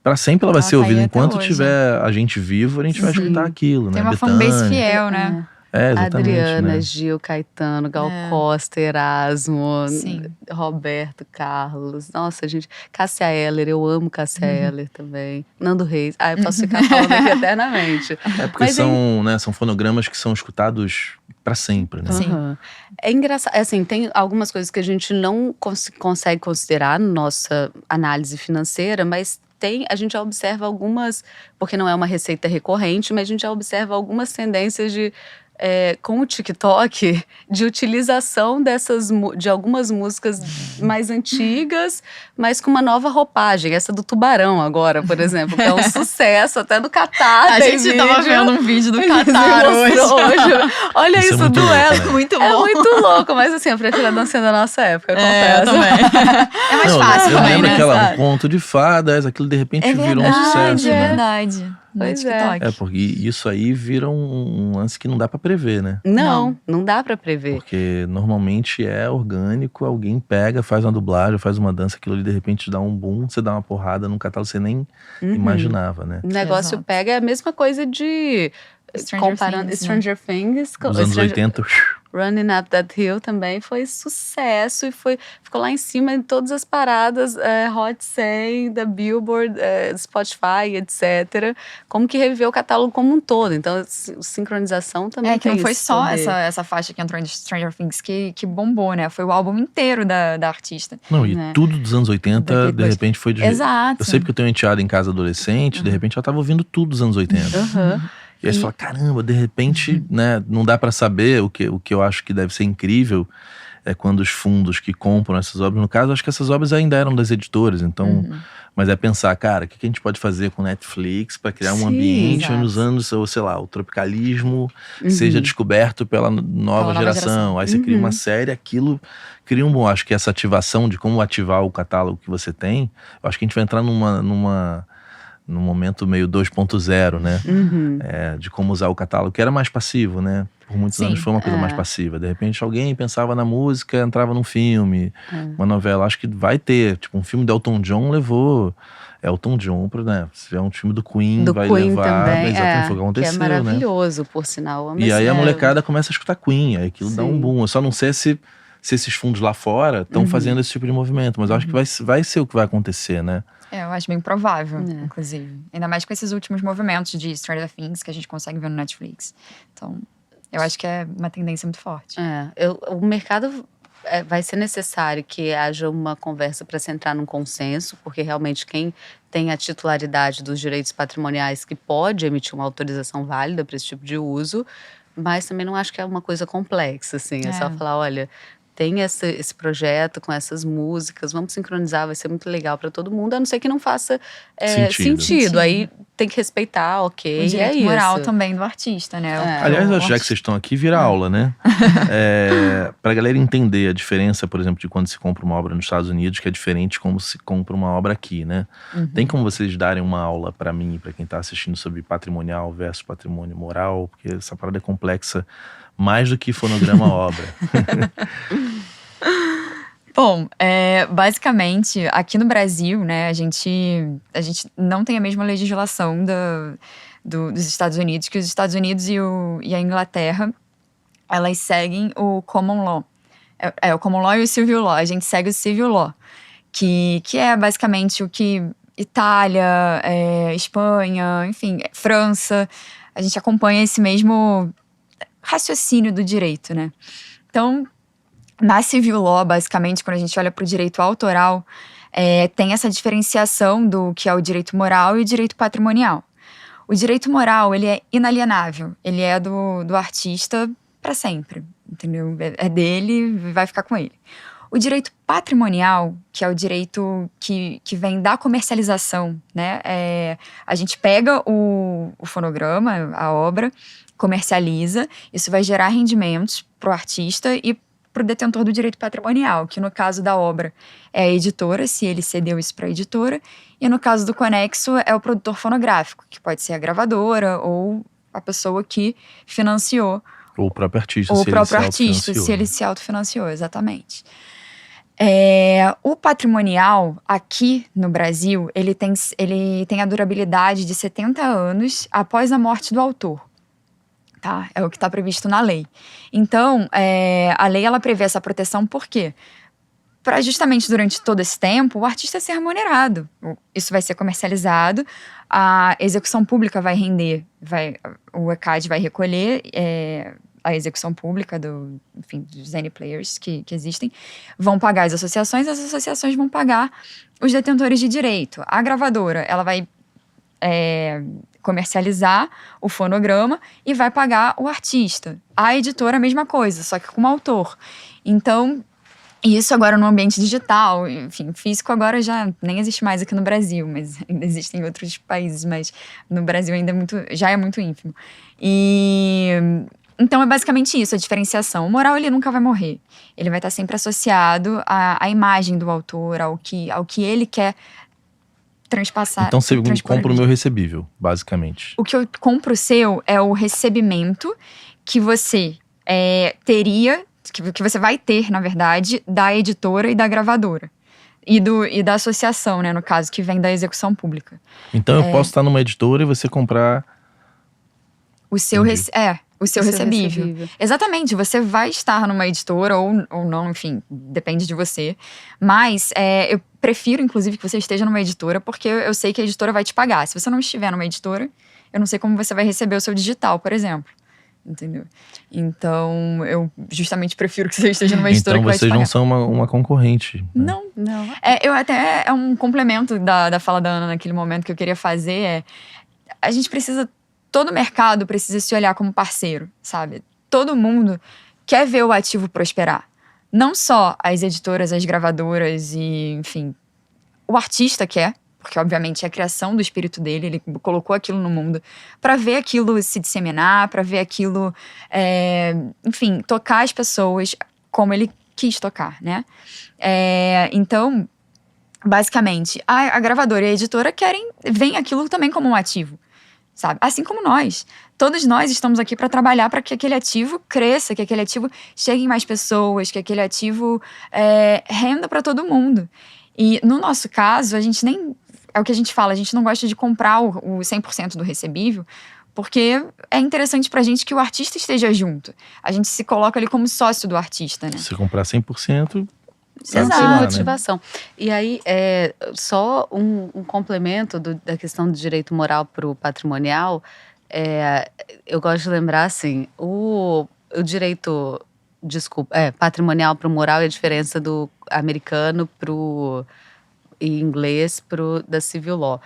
pra sempre ela vai ser tá ouvida, aí até enquanto hoje. tiver a gente vivo, a gente vai escutar aquilo, Tem né, uma fanbase Bethânia. fiel, né? Exatamente, Adriana, né? Gil, Caetano, Gal Costa, Erasmo, Sim. Roberto Carlos. Nossa, gente. Cássia Eller, eu amo Cássia Eller também. Nando Reis. Eu posso ficar falando aqui eternamente. É porque são fonogramas que são escutados pra sempre, né? Sim. É engraçado, assim, tem algumas coisas que a gente não consegue considerar na nossa análise financeira, mas a gente já observa algumas, porque não é uma receita recorrente, mas a gente já observa algumas tendências com o TikTok, de utilização de algumas músicas mais antigas, mas com uma nova roupagem. Essa do Tubarão agora, por exemplo, que é um sucesso até no Catar. A gente tava vendo um vídeo do Catar hoje. Olha Isso é isso, muito duelo. louco, né? Muito É bom. muito louco, mas assim, eu prefiro a dancinha da nossa época, eu Eu confesso. também. É mais fácil eu também, lembro né? aquela um conto de fadas, aquilo de repente virou um sucesso, É né? verdade. No Pois é. TikTok. É, porque isso aí vira um lance que não dá pra prever, né? Não dá pra prever. Porque normalmente é orgânico, alguém pega, faz uma dublagem, faz uma dança, aquilo ali de repente dá um boom, você dá uma porrada num catálogo que você nem imaginava, né? O negócio Exato. pega, é a mesma coisa de comparando Things, né? Stranger Things com Nos anos 80, Running Up That Hill também foi sucesso e ficou lá em cima em todas as paradas Hot 100 da Billboard, Spotify, etc. Como que reviveu o catálogo como um todo. Então, sincronização também É que não tem foi esse só poder. essa faixa que entrou em Stranger Things que bombou, né? Foi o álbum inteiro da artista. não, e Né? tudo dos anos 80, Daquele de repente foi de Exato. Eu sei porque eu tenho um enteado em casa adolescente, de repente ela tava ouvindo tudo dos anos 80. E aí você fala, caramba, de repente, né, não dá pra saber. O que eu acho que deve ser incrível é quando os fundos que compram essas obras, no caso, acho que essas obras ainda eram das editoras, então, mas é pensar, cara, o que a gente pode fazer com Netflix pra criar um Sim, ambiente exato. onde os anos, ou sei lá, o tropicalismo seja descoberto pela nova geração. Aí você cria uma série, aquilo cria um bom. Acho que essa ativação de como ativar o catálogo que você tem, eu acho que a gente vai entrar num momento meio 2.0, né? De como usar o catálogo, que era mais passivo, né? Por muitos anos foi uma coisa mais passiva. De repente alguém pensava na música, entrava num filme, uma novela. Acho que vai ter, tipo, um filme do Elton John levou Elton John para, né? Se tiver um filme do Queen, vai Queen levar. também, Exatamente, foi o que que é aconteceu, né? maravilhoso, por sinal. E aí a molecada começa a escutar Queen, aí aquilo dá um Sim. boom. Eu só não sei se esses fundos lá fora estão fazendo esse tipo de movimento, mas eu acho que vai ser o que vai acontecer, né? Eu acho bem provável, inclusive. Ainda mais com esses últimos movimentos de Stranger Things que a gente consegue ver no Netflix. Então, eu acho que é uma tendência muito forte. O mercado vai ser necessário que haja uma conversa para se entrar num consenso, porque realmente quem tem a titularidade dos direitos patrimoniais que pode emitir uma autorização válida para esse tipo de uso, mas também não acho que é uma coisa complexa, assim. É só falar, olha, tem esse projeto com essas músicas, vamos sincronizar, vai ser muito legal para todo mundo, a não ser que não faça sentido. Aí tem que respeitar, ok, O direito é moral isso. também do artista, né? Aliás, já que vocês estão aqui, vira aula, né? Pra galera entender a diferença, por exemplo, de quando se compra uma obra nos Estados Unidos, que é diferente de como se compra uma obra aqui, né? Tem como vocês darem uma aula pra mim, pra quem tá assistindo, sobre patrimonial versus patrimônio moral? Porque essa parada é complexa mais do que fonograma obra. Bom, basicamente, aqui no Brasil, né, a gente não tem a mesma legislação dos Estados Unidos, que os Estados Unidos e a Inglaterra, elas seguem o Common Law. O Common Law e o Civil Law. A gente segue o Civil Law, que é basicamente o que Itália, Espanha, enfim, França, a gente acompanha esse mesmo raciocínio do direito, né? Então, na Civil Law, basicamente, quando a gente olha para o direito autoral, tem essa diferenciação do que é o direito moral e o direito patrimonial. O direito moral, ele é inalienável, ele é do artista para sempre, entendeu? É dele, vai ficar com ele. O direito patrimonial, que é o direito que vem da comercialização, né? A gente pega o fonograma, a obra, comercializa, isso vai gerar rendimentos para o artista e para o detentor do direito patrimonial, que no caso da obra é a editora, se ele cedeu isso para a editora, e no caso do conexo é o produtor fonográfico, que pode ser a gravadora ou a pessoa que financiou. Ou o próprio artista, Ou se o próprio ele se artista, autofinanciou, se ele né? se autofinanciou, exatamente. O patrimonial, aqui no Brasil, ele tem a durabilidade de 70 anos após a morte do autor. Tá? É o que está previsto na lei. Então, a lei ela prevê essa proteção por quê? Para justamente durante todo esse tempo, o artista ser remunerado. Isso vai ser comercializado, a execução pública vai render, o ECAD vai recolher a execução pública dos N players que existem, vão pagar as associações vão pagar os detentores de direito. A gravadora, ela vai comercializar o fonograma e vai pagar o artista. A editora, a mesma coisa, só que com o autor. Então, isso agora no ambiente digital, enfim, físico agora já nem existe mais aqui no Brasil, mas ainda existem em outros países, mas no Brasil ainda já é muito ínfimo. Então é basicamente isso, a diferenciação. O moral, ele nunca vai morrer. Ele vai estar sempre associado à imagem do autor, ao que ele quer transpassar. Então você compra o meu recebível, basicamente. O que eu compro seu é o recebimento que você teria, que você vai ter, na verdade, da editora e da gravadora. E da associação, né, no caso, que vem da execução pública. Então eu posso estar numa editora e você comprar... O seu recebível. Exatamente, você vai estar numa editora ou não, enfim, depende de você. Mas eu prefiro, inclusive, que você esteja numa editora, porque eu sei que a editora vai te pagar. Se você não estiver numa editora, eu não sei como você vai receber o seu digital, por exemplo. Entendeu? Então, eu justamente prefiro que você esteja numa editora que vai te pagar. Então vocês não são uma concorrente. Né? Não. É um complemento da fala da Ana naquele momento que eu queria fazer. A gente precisa... Todo mercado precisa se olhar como parceiro, sabe? Todo mundo quer ver o ativo prosperar. Não só as editoras, as gravadoras e, enfim, o artista quer, porque obviamente é a criação do espírito dele, ele colocou aquilo no mundo, para ver aquilo se disseminar, para ver aquilo, enfim, tocar as pessoas como ele quis tocar, né? Então, basicamente, a gravadora e a editora veem aquilo também como um ativo. Sabe? Assim como nós. Todos nós estamos aqui para trabalhar para que aquele ativo cresça, que aquele ativo chegue em mais pessoas, que aquele ativo renda para todo mundo. E no nosso caso, a gente nem... É o que a gente fala, a gente não gosta de comprar o 100% do recebível, porque é interessante pra gente que o artista esteja junto. A gente se coloca ali como sócio do artista, né? Se comprar 100%... Exato, lá, motivação. Né? E aí, só um complemento da questão do direito moral para o patrimonial, eu gosto de lembrar, assim, o direito, patrimonial para o moral é a diferença do americano e inglês da civil law.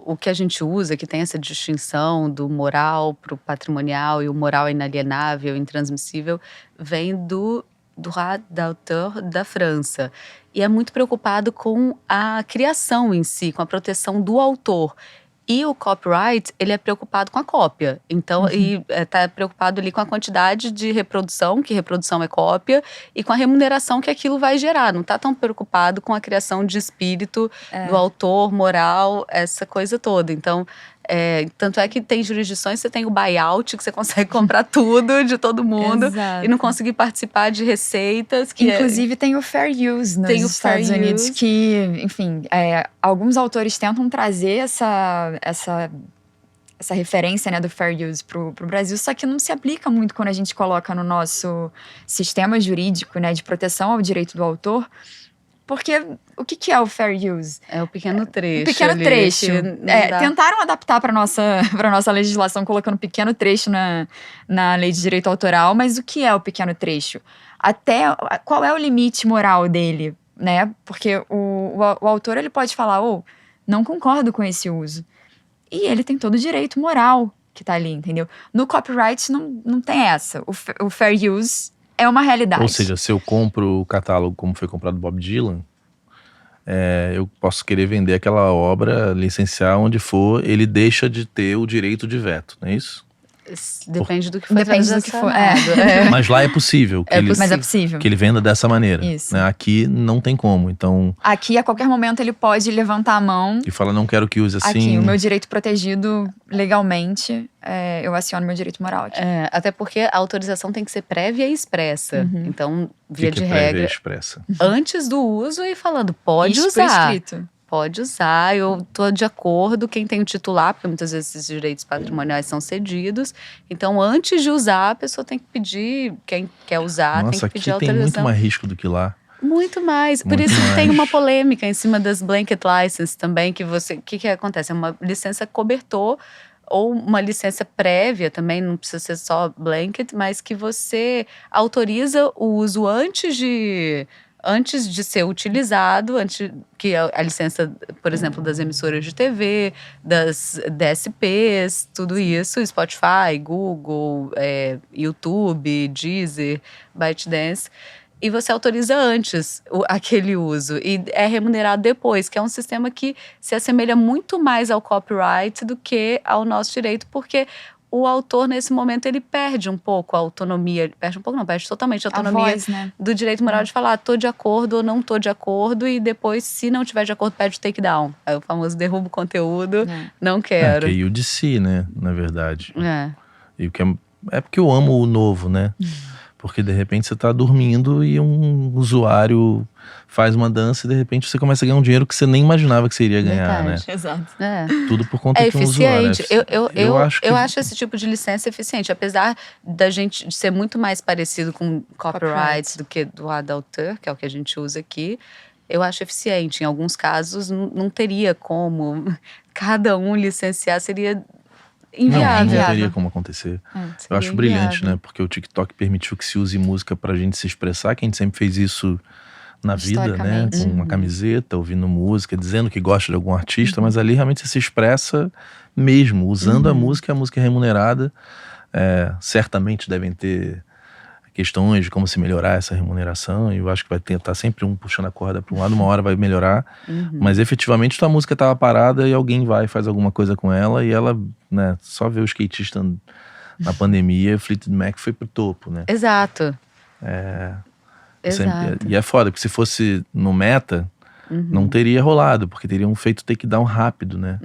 O que a gente usa, que tem essa distinção do moral para o patrimonial e o moral inalienável, intransmissível, vem do droit d'auteur da França. E é muito preocupado com a criação em si, com a proteção do autor. E o copyright, ele é preocupado com a cópia. Então, está preocupado ali com a quantidade de reprodução, que reprodução é cópia, e com a remuneração que aquilo vai gerar. Não está tão preocupado com a criação de espírito do autor, moral, essa coisa toda. Então, tanto é que tem jurisdições, você tem o buyout, que você consegue comprar tudo de todo mundo. Exato. E não conseguir participar de receitas. Inclusive tem o fair use nos Estados Unidos, que, enfim, alguns autores tentam trazer essa referência, né, do fair use pro Brasil, só que não se aplica muito quando a gente coloca no nosso sistema jurídico, né, de proteção ao direito do autor. Porque o que é o fair use? É o pequeno trecho. O pequeno trecho. Tentaram adaptar para nossa legislação, colocando pequeno trecho na lei de direito autoral, mas o que é o pequeno trecho? Qual é o limite moral dele, né? Porque o autor, ele pode falar, não concordo com esse uso. E ele tem todo o direito moral que tá ali, entendeu? No copyright não tem essa. O fair use é uma realidade. Ou seja, se eu compro o catálogo como foi comprado do Bob Dylan, eu posso querer vender aquela obra, licenciar onde for, ele deixa de ter o direito de veto, não é isso? Depende do que foi Depende do que for. transacionado. Mas lá é possível que, ele, Mas é possível. que ele venda dessa maneira. Isso. Né? Aqui não tem como. Então, Aqui, a qualquer momento, ele pode levantar a mão. e fala, não quero que use assim. Aqui, o meu direito protegido legalmente, eu aciono meu direito moral aqui. Até porque a autorização tem que ser prévia e expressa. Uhum. Então, O via que de é prévia regra, expressa? antes do uso e falando, pode Isso por usar. escrito. Pode usar, eu tô de acordo, quem tem o titular, porque muitas vezes esses direitos patrimoniais são cedidos. Então, antes de usar, a pessoa tem que pedir, quem quer usar, Nossa, tem que aqui pedir tem muito autorização. mais risco do que lá. Muito mais. Por Muito isso que tem mais. uma polêmica em cima das blanket licenses também, que você. O que acontece? É uma licença cobertor ou uma licença prévia também, não precisa ser só blanket, mas que você autoriza o uso antes de ser utilizado, antes que a licença, por exemplo, das emissoras de TV, das DSPs, tudo isso, Spotify, Google, YouTube, Deezer, ByteDance, e você autoriza antes aquele uso e é remunerado depois, que é um sistema que se assemelha muito mais ao copyright do que ao nosso direito, porque o autor, nesse momento, ele perde um pouco a autonomia, perde totalmente a A autonomia voz, né? do direito moral de falar, tô de acordo ou não tô de acordo, e depois, se não tiver de acordo, pede o takedown. É o famoso derruba o conteúdo, não quero. Que é UDC, né? Na verdade. É. E o que é porque eu amo o novo, né? Porque de repente você tá dormindo e um usuário faz uma dança e de repente você começa a ganhar um dinheiro que você nem imaginava que você iria ganhar, Verdade. Exato. É. Tudo por conta É de um usuário. eficiente. Eu acho acho esse tipo de licença eficiente. Apesar da gente ser muito mais parecido com copyright do que do autor, que é o que a gente usa aqui, eu acho eficiente. Em alguns casos, não teria como cada um licenciar, seria inviável. Não teria como acontecer. Eu acho brilhante, né? Porque o TikTok permitiu que se use música pra gente se expressar, que a gente sempre fez isso na vida, né? Historicamente. Com uma camiseta, ouvindo música, dizendo que gosta de algum artista, mas ali realmente você se expressa mesmo, usando a música é remunerada. Certamente devem ter questões de como se melhorar essa remuneração, e eu acho que vai tentar sempre um puxando a corda para um lado, uma hora vai melhorar, mas efetivamente tua música estava parada e alguém vai e faz alguma coisa com ela, e ela, né, só ver o skatista na pandemia, o Fleetwood Mac foi pro topo, né? Exato. E é foda, porque se fosse no meta, não teria rolado, porque teriam feito takedown rápido, né?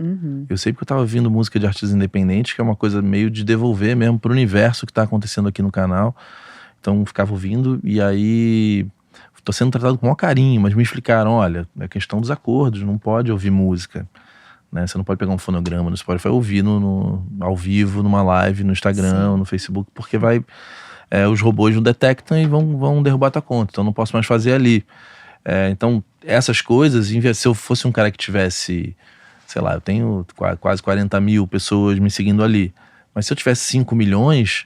Eu sei porque eu tava ouvindo música de artistas independentes, que é uma coisa meio de devolver mesmo pro universo que tá acontecendo aqui no canal. Então ficava ouvindo e aí tô sendo tratado com o maior carinho, mas me explicaram, olha, é questão dos acordos, não pode ouvir música, né? Você não pode pegar um fonograma no Spotify e ouvir ao vivo, numa live, no Instagram, no Facebook, porque os robôs não detectam e vão derrubar tua conta, então não posso mais fazer ali. Então essas coisas, se eu fosse um cara que tivesse, sei lá, eu tenho quase 40 mil pessoas me seguindo ali, mas se eu tivesse 5 milhões...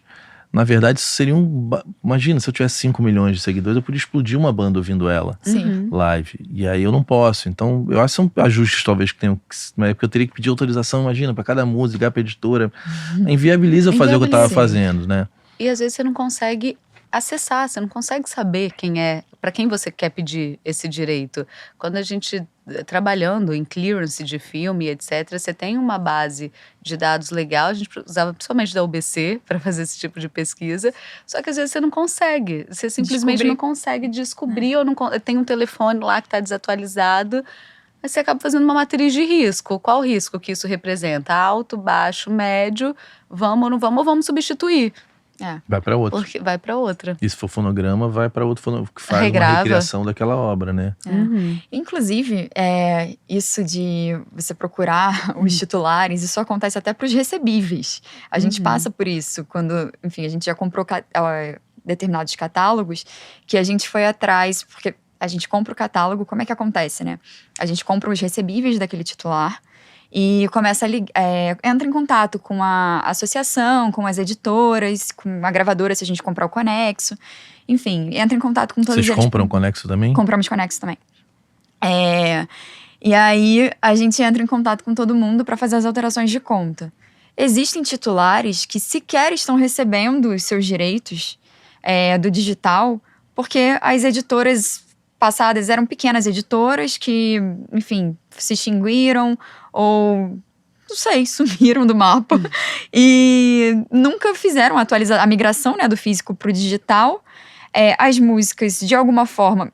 Na verdade, isso seria imagina, se eu tivesse 5 milhões de seguidores, eu podia explodir uma banda ouvindo ela live. E aí eu não posso. Então, eu acho que são ajustes talvez que tenham. Porque eu teria que pedir autorização, imagina, para cada música, ligar pra editora. Inviabiliza eu fazer o que eu tava fazendo, né? E às vezes você não consegue acessar, você não consegue saber para quem você quer pedir esse direito. Quando a gente trabalhando em clearance de filme, etc., você tem uma base de dados legal, a gente usava principalmente da UBC para fazer esse tipo de pesquisa, só que às vezes você não consegue, você simplesmente não consegue descobrir, ou não tem um telefone lá que está desatualizado, mas você acaba fazendo uma matriz de risco. Qual o risco que isso representa? Alto, baixo, médio, vamos ou não vamos, ou vamos substituir. Vai pra outra. Porque vai pra outra. E se for fonograma, vai pra outro fonograma, que faz Regrava. uma recriação daquela obra, né? Inclusive, isso de você procurar os titulares, isso acontece até para os recebíveis. A gente passa por isso quando, enfim, a gente já comprou determinados catálogos, que a gente foi atrás, porque a gente compra o catálogo, como é que acontece, né? A gente compra os recebíveis daquele titular e começa entra em contato com a associação, com as editoras, com a gravadora, se a gente comprar o conexo. Enfim, entra em contato com todos eles. Vocês compram o conexo também? Compramos conexo também. E aí, a gente entra em contato com todo mundo para fazer as alterações de conta. Existem titulares que sequer estão recebendo os seus direitos do digital, porque as editoras passadas eram pequenas editoras que, enfim, se extinguiram ou não sei, sumiram do mapa. E nunca fizeram a migração, né, do físico pro digital. As músicas, de alguma forma,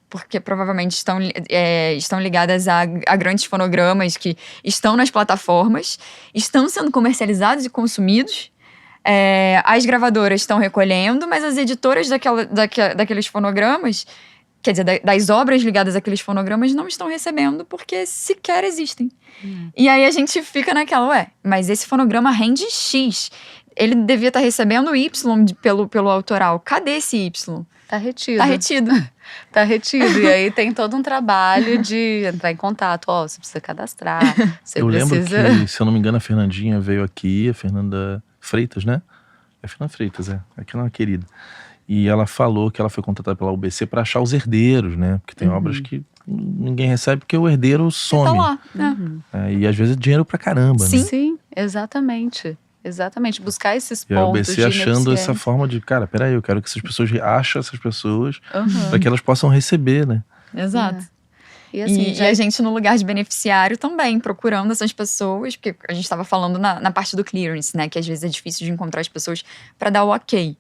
porque provavelmente estão ligadas a grandes fonogramas que estão nas plataformas, estão sendo comercializados e consumidos. As gravadoras estão recolhendo, mas as editoras daqueles fonogramas, quer dizer, das obras ligadas àqueles fonogramas, não estão recebendo porque sequer existem. E aí a gente fica naquela, mas esse fonograma rende X. Ele devia estar recebendo Y pelo autoral. Cadê esse Y? Tá retido. Tá retido. Tá retido. E aí tem todo um trabalho de entrar em contato. Você precisa cadastrar. Eu lembro que, se eu não me engano, a Fernandinha veio aqui, a Fernanda Freitas, né? É a Fernanda Freitas, aquela é uma querida. E ela falou que ela foi contratada pela UBC para achar os herdeiros, né? Porque tem obras que ninguém recebe porque o herdeiro some. Tá lá. E às vezes é dinheiro pra caramba, Sim. né? Sim, exatamente. Exatamente, buscar esses E a pontos UBC de achando essa forma de, cara, peraí, eu quero que essas pessoas achem essas pessoas para que elas possam receber, né? Exato. E, assim, e a gente no lugar de beneficiário também, procurando essas pessoas, porque a gente estava falando na parte do clearance, né? Que às vezes é difícil de encontrar as pessoas para dar o ok.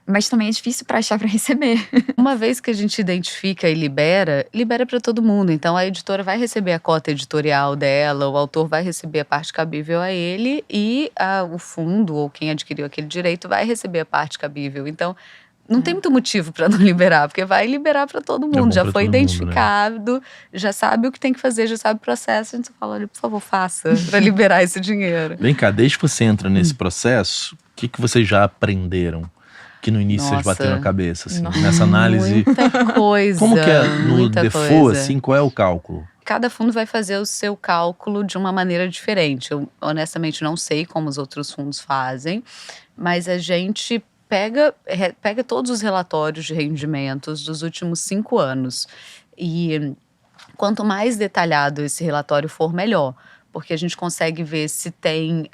Mas também é difícil para achar para receber. Uma vez que a gente identifica e libera para todo mundo. Então a editora vai receber a cota editorial dela, o autor vai receber a parte cabível a ele e o fundo ou quem adquiriu aquele direito vai receber a parte cabível. Então não tem muito motivo para não liberar, porque vai liberar para todo mundo. Já foi identificado, já sabe o que tem que fazer, já sabe o processo. A gente fala, olha, por favor, faça para liberar esse dinheiro. Vem cá, desde que você entra nesse processo, o que vocês já aprenderam? Que no início vocês bateram a cabeça, assim, nessa análise. Muita coisa. Como que é no default, assim, qual é o cálculo? Cada fundo vai fazer o seu cálculo de uma maneira diferente. Eu honestamente não sei como os outros fundos fazem, mas a gente pega todos os relatórios de rendimentos dos últimos 5 anos. E quanto mais detalhado esse relatório for, melhor. Porque a gente consegue ver se tem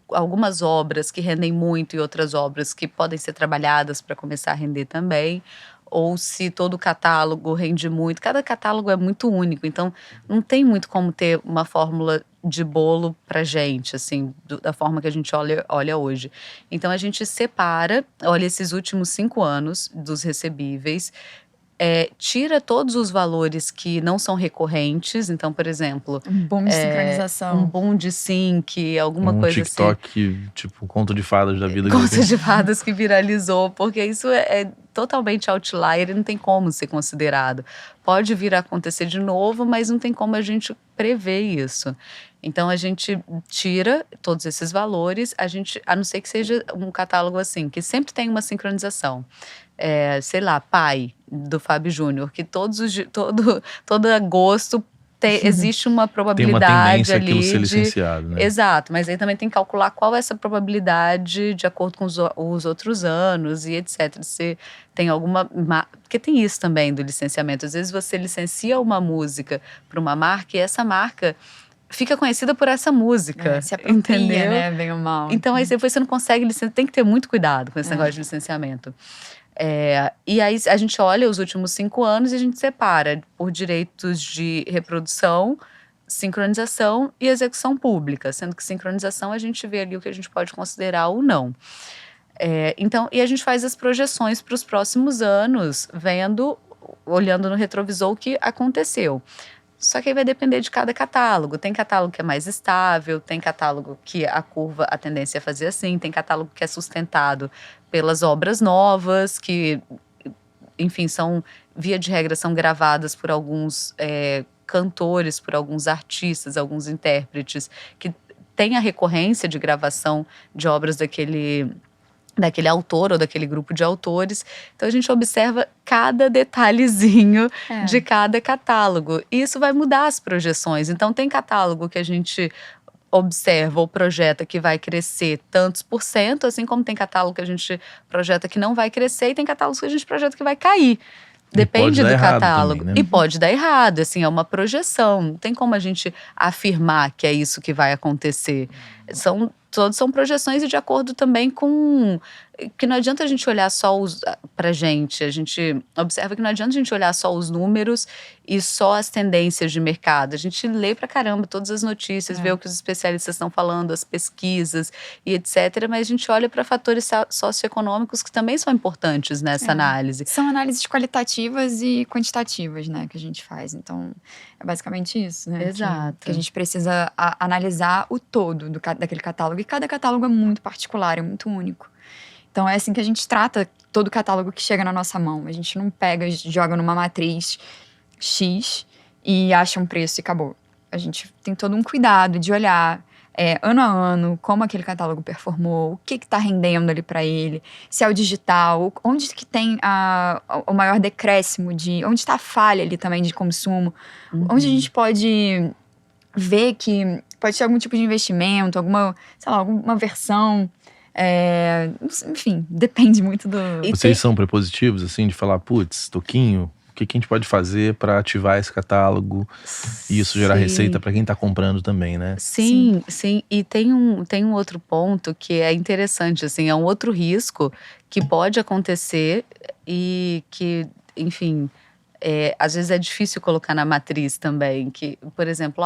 algumas obras que rendem muito e outras obras que podem ser trabalhadas para começar a render também. Ou se todo o catálogo rende muito. Cada catálogo é muito único, então não tem muito como ter uma fórmula de bolo pra gente, assim, da forma que a gente olha hoje. Então a gente separa, olha esses últimos 5 anos dos recebíveis, tira todos os valores que não são recorrentes. Então, por exemplo, um boom de sincronização, um boom de sync, alguma coisa TikTok, assim. tipo, conto de fadas da vida. Conto de fadas que viralizou, porque isso é totalmente outlier e não tem como ser considerado. Pode vir a acontecer de novo, mas não tem como a gente prever isso. Então a gente tira todos esses valores, a não ser que seja um catálogo assim, que sempre tem uma sincronização. Sei lá, Pai, do Fábio Júnior, que todo agosto existe uma probabilidade tem uma tendência ali aquilo ser licenciado, né? Exato, mas aí também tem que calcular qual é essa probabilidade de acordo com os outros anos e etc. Se tem alguma... Porque tem isso também do licenciamento. Às vezes você licencia uma música para uma marca e essa marca fica conhecida por essa música. Se apropria, entendeu? né? Bem ou mal. Então aí depois você não consegue licenciar. Tem que ter muito cuidado com esse negócio de licenciamento. E aí a gente olha os últimos 5 anos e a gente separa por direitos de reprodução, sincronização e execução pública, sendo que sincronização a gente vê ali o que a gente pode considerar ou não. Então, e a gente faz as projeções para os próximos anos, olhando no retrovisor o que aconteceu. Só que aí vai depender de cada catálogo. Tem catálogo que é mais estável, tem catálogo que a tendência é fazer assim, tem catálogo que é sustentado pelas obras novas, que, enfim, via de regra, são gravadas por alguns cantores, por alguns artistas, alguns intérpretes, que têm a recorrência de gravação de obras daquele autor ou daquele grupo de autores. Então a gente observa cada detalhezinho de cada catálogo. E isso vai mudar as projeções. Então tem catálogo que a gente observa ou projeta que vai crescer tantos %, assim como tem catálogo que a gente projeta que não vai crescer, e tem catálogos que a gente projeta que vai cair. Depende do catálogo. Também, né? E pode dar errado, assim, é uma projeção. Não tem como a gente afirmar que é isso que vai acontecer. Todos são projeções e de acordo também com… Que não adianta a gente olhar só pra gente. A gente observa que não adianta a gente olhar só os números e só as tendências de mercado. A gente lê pra caramba todas as notícias, vê o que os especialistas estão falando, as pesquisas e etc. Mas a gente olha para fatores socioeconômicos que também são importantes nessa análise. São análises qualitativas e quantitativas, né, que a gente faz. Então, é basicamente isso, né? Exato. Que a gente precisa analisar o todo daquele catálogo. E cada catálogo é muito particular, é muito único. Então, é assim que a gente trata todo o catálogo que chega na nossa mão. A gente não pega, joga numa matriz X e acha um preço e acabou. A gente tem todo um cuidado de olhar ano a ano como aquele catálogo performou, o que está rendendo ali para ele, se é o digital, onde que tem o maior decréscimo, onde está a falha ali também de consumo, onde a gente pode ver que pode ter algum tipo de investimento, alguma versão. Enfim, depende muito do… Vocês são prepositivos, assim, de falar, putz, Toquinho, o que a gente pode fazer para ativar esse catálogo e isso gerar receita para quem tá comprando também, né? Sim. E tem um outro ponto que é interessante, assim, é um outro risco que pode acontecer e que, enfim, às vezes é difícil colocar na matriz também, que, por exemplo,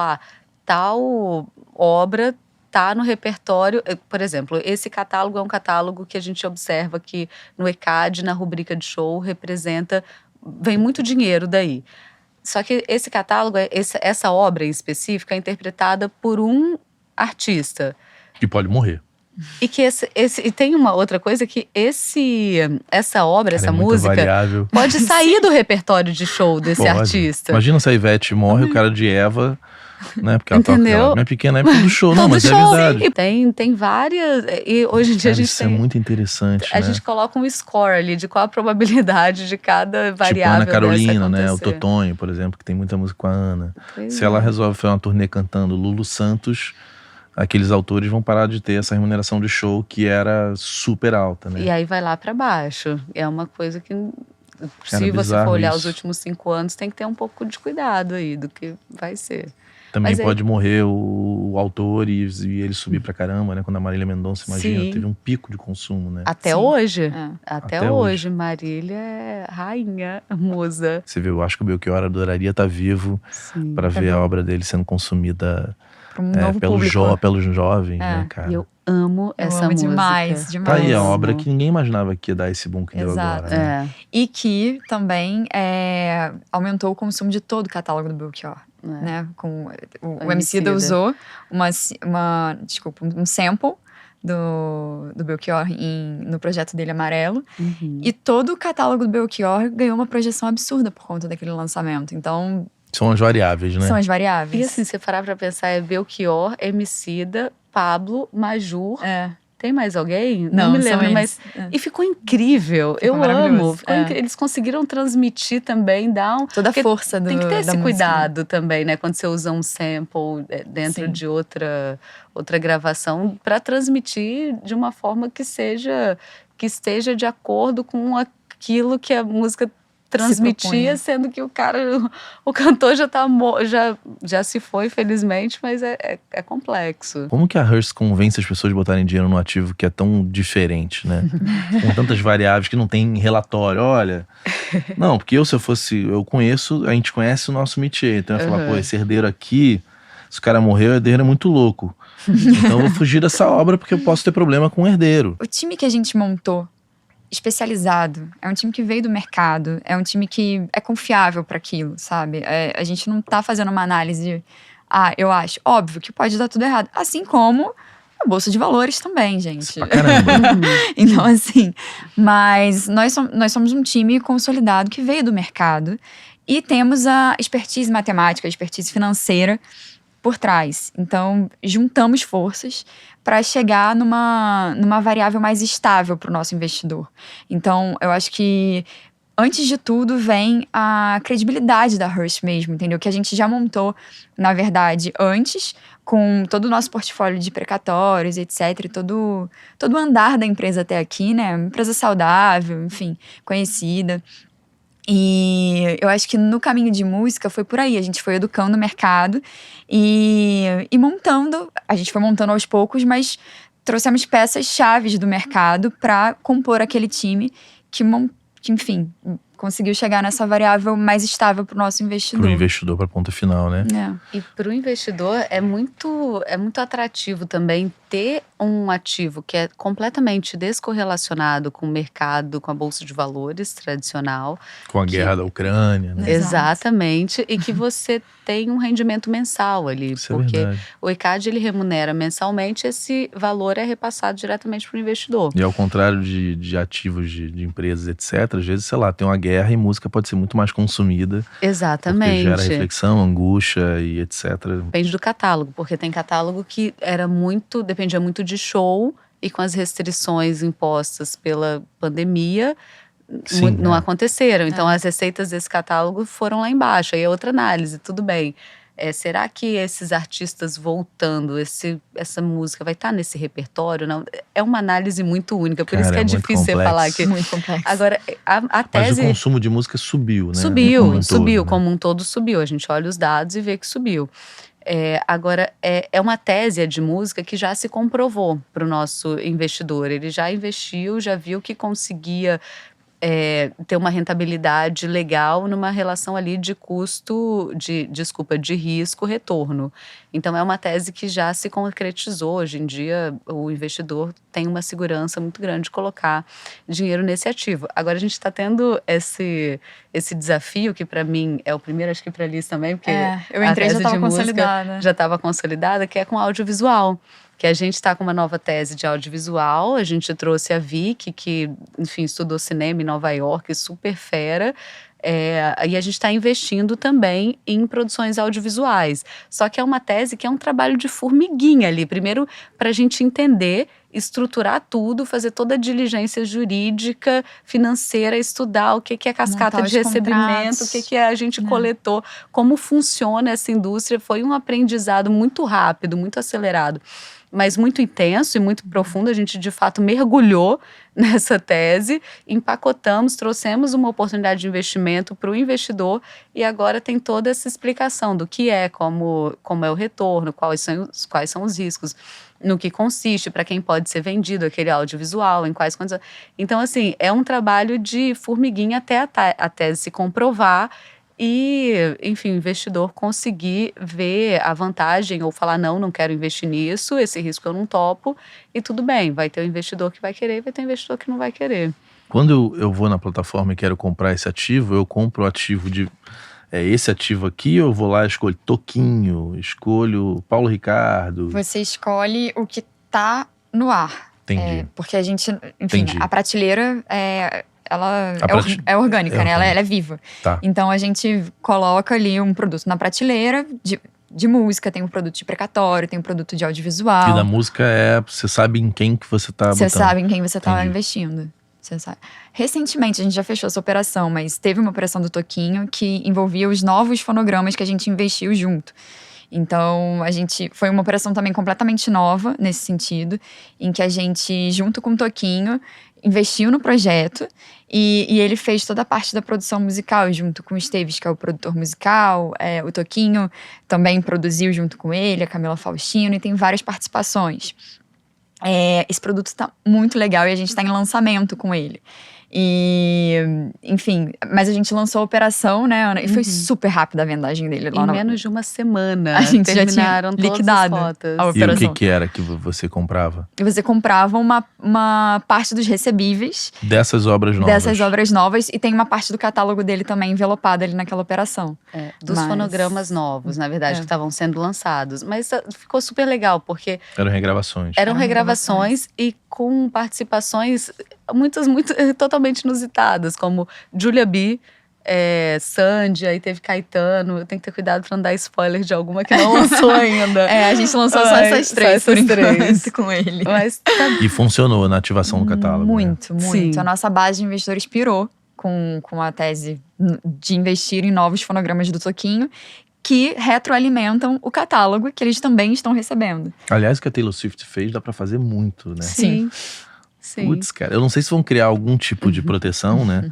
tal obra tá no repertório, por exemplo, esse catálogo é um catálogo que a gente observa que no ECAD, na rubrica de show, vem muito dinheiro daí. Só que esse catálogo, essa obra em específico é interpretada por um artista. Que pode morrer. E que e tem uma outra coisa que essa obra, essa música, variável. pode sair do repertório de show desse artista. Imagina se a Ivete morre, o cara de Eva, né? Porque ela Entendeu? toca minha pequena época do show, não, mas é verdade. Tem várias, e hoje em dia a gente isso é muito interessante, a gente coloca um score ali de qual a probabilidade de cada variável. Tipo Ana Carolina, né? O Totonho, por exemplo, que tem muita música com a Ana. Pois se ela resolve fazer uma turnê cantando Lulu Santos, aqueles autores vão parar de ter essa remuneração de show que era super alta, né? E aí vai lá pra baixo. É uma coisa que, se você for olhar os últimos 5 anos, tem que ter um pouco de cuidado aí do que vai ser. Também pode morrer o autor e ele subir pra caramba, né? Quando a Marília Mendonça, imagina, teve um pico de consumo, né? Até hoje. Até hoje. Marília é rainha, musa. Você vê, eu acho que o Belchior adoraria estar vivo pra ver a obra dele sendo consumida pelo jovem, né, cara? Eu amo essa música. Demais. Tá aí a obra que ninguém imaginava que ia dar esse boom que deu agora, né? E que também aumentou o consumo de todo o catálogo do Belchior. Né? O Emicida usou um sample do Belchior no projeto dele Amarelo. E todo o catálogo do Belchior ganhou uma projeção absurda por conta daquele lançamento. Então… São as variáveis, né? São as variáveis. E assim, se você parar pra pensar, Belchior, Emicida, Pablo, Majur… Tem mais alguém? Não me lembro, mas… E ficou incrível. Eu amo. Eles conseguiram transmitir também, toda a força tem que ter esse cuidado música também, né? Quando você usa um sample dentro de outra gravação, para transmitir de uma forma que esteja de acordo com aquilo que a música transmitia, sendo que o cantor já se foi, felizmente, mas é complexo. Como que a Hearst convence as pessoas a botarem dinheiro no ativo que é tão diferente, né? Com tantas variáveis que não tem relatório, olha… Não, porque a gente conhece o nosso métier, então eu ia falar, esse herdeiro aqui, se o cara morreu, o herdeiro é muito louco. Então eu vou fugir dessa obra porque eu posso ter problema com o herdeiro. O time que a gente montou especializado, é um time que veio do mercado, é um time que é confiável para aquilo, sabe? A gente não tá fazendo uma análise, eu acho, óbvio que pode dar tudo errado, assim como a Bolsa de Valores também, gente. Pra caramba. Então, assim, mas nós somos um time consolidado que veio do mercado e temos a expertise matemática, a expertise financeira por trás. Então, juntamos forças para chegar numa variável mais estável para o nosso investidor. Então, eu acho que, antes de tudo, vem a credibilidade da Hearst mesmo, entendeu? Que a gente já montou, na verdade, antes, com todo o nosso portfólio de precatórios, etc. Todo o andar da empresa até aqui, né? Uma empresa saudável, enfim, conhecida. E eu acho que no caminho de música foi por aí. A gente foi educando o mercado e montando. A gente foi montando aos poucos, mas trouxemos peças chaves do mercado para compor aquele time que, enfim, conseguiu chegar nessa variável mais estável para o nosso investidor. Para o investidor, para a ponta final, né? É. E para o investidor é muito atrativo também ter um ativo que é completamente descorrelacionado com o mercado, com a bolsa de valores tradicional. Com a guerra da Ucrânia, né? Exato. Exatamente. E que você tem um rendimento mensal ali. Isso é porque verdade. o ICAD ele remunera mensalmente, esse valor é repassado diretamente para o investidor. E ao contrário de ativos de empresas, etc., às vezes, sei lá, tem uma guerra e música pode ser muito mais consumida. Exatamente. Porque gera reflexão, angústia e etc. Depende do catálogo, porque tem catálogo que dependia muito de show, e com as restrições impostas pela pandemia, Sim, não é. aconteceram. Então as receitas desse catálogo foram lá embaixo. Aí é outra análise, tudo bem. Será que esses artistas voltando, essa música vai estar nesse repertório? Não, é uma análise muito única, por isso que é muito difícil você complexo. falar que… Muito complexo. Agora, a Mas tese… o consumo de música subiu, né? Subiu, Como um todo, né? como um todo subiu. A gente olha os dados e vê que subiu. Agora, é uma tese de música que já se comprovou para o nosso investidor. Ele já investiu, já viu que conseguia ter uma rentabilidade legal numa relação ali de custo, de risco-retorno. Então, é uma tese que já se concretizou. Hoje em dia, o investidor tem uma segurança muito grande de colocar dinheiro nesse ativo. Agora, a gente está tendo esse desafio, que para mim é o primeiro, acho que para a Liz também, porque eu entrei e já estava consolidada. Já estava consolidada, que é com audiovisual. Que a gente está com uma nova tese de audiovisual. A gente trouxe a Vicky, que, enfim, estudou cinema em Nova York, super fera. E a gente está investindo também em produções audiovisuais. Só que é uma tese que é um trabalho de formiguinha ali. Primeiro, para a gente entender, estruturar tudo, fazer toda a diligência jurídica, financeira, estudar o que é cascata montar de os recebimento, contratos. o que é agente coletor, como funciona essa indústria. Foi um aprendizado muito rápido, muito acelerado, mas muito intenso e muito profundo. A gente, de fato, mergulhou nessa tese, empacotamos, trouxemos uma oportunidade de investimento para o investidor e agora tem toda essa explicação do que como é o retorno, quais são os riscos, no que consiste, para quem pode ser vendido aquele audiovisual, em quais condições. Então, assim, é um trabalho de formiguinha até a tese se comprovar e, enfim, o investidor conseguir ver a vantagem ou falar, não quero investir nisso, esse risco eu não topo, e tudo bem, vai ter um investidor que vai querer e vai ter um investidor que não vai querer. Quando eu vou na plataforma e quero comprar esse ativo, eu compro o ativo esse ativo aqui, eu vou lá, escolho Toquinho, escolho Paulo Ricardo. Você escolhe o que tá no ar. Entendi. Porque a gente, enfim, Entendi. a prateleira é orgânica, né? Ela é viva. Tá. Então a gente coloca ali um produto na prateleira de música, tem um produto de precatório, tem um produto de audiovisual. E da música você sabe em quem que você tá Você botando. sabe em quem você tá Entendi. investindo. Você sabe. Recentemente a gente já fechou essa operação, mas teve uma operação do Toquinho que envolvia os novos fonogramas que a gente investiu junto. Então, foi uma operação também completamente nova nesse sentido, em que a gente, junto com o Toquinho, investiu no projeto e ele fez toda a parte da produção musical, junto com o Esteves, que é o produtor musical. O Toquinho também produziu junto com ele, a Camila Faustino, e tem várias participações. Esse produto está muito legal e a gente está em lançamento com ele. E, enfim, mas a gente lançou a operação, né, Ana? E foi super rápida a vendagem dele. Em menos de uma semana, a gente já tinha terminaram liquidado todas as fotos. a E operação. o que era que você comprava? E você comprava uma parte dos recebíveis Dessas obras novas. E tem uma parte do catálogo dele também envelopada ali naquela operação. Dos fonogramas novos, na verdade, que estavam sendo lançados. Mas ficou super legal, porque Eram regravações. eram regravações e com participações muitas totalmente inusitadas, como Julia B, Sandy, aí teve Caetano. Eu tenho que ter cuidado pra não dar spoiler de alguma que não lançou ainda. A gente lançou só essas três por enquanto com ele. Mas E funcionou na ativação do catálogo. Muito, né? muito. Sim. A nossa base de investidores pirou com a tese de investir em novos fonogramas do Toquinho, que retroalimentam o catálogo que eles também estão recebendo. Aliás, o que a Taylor Swift fez dá pra fazer muito, né? Sim. Putz, cara, eu não sei se vão criar algum tipo de proteção, né?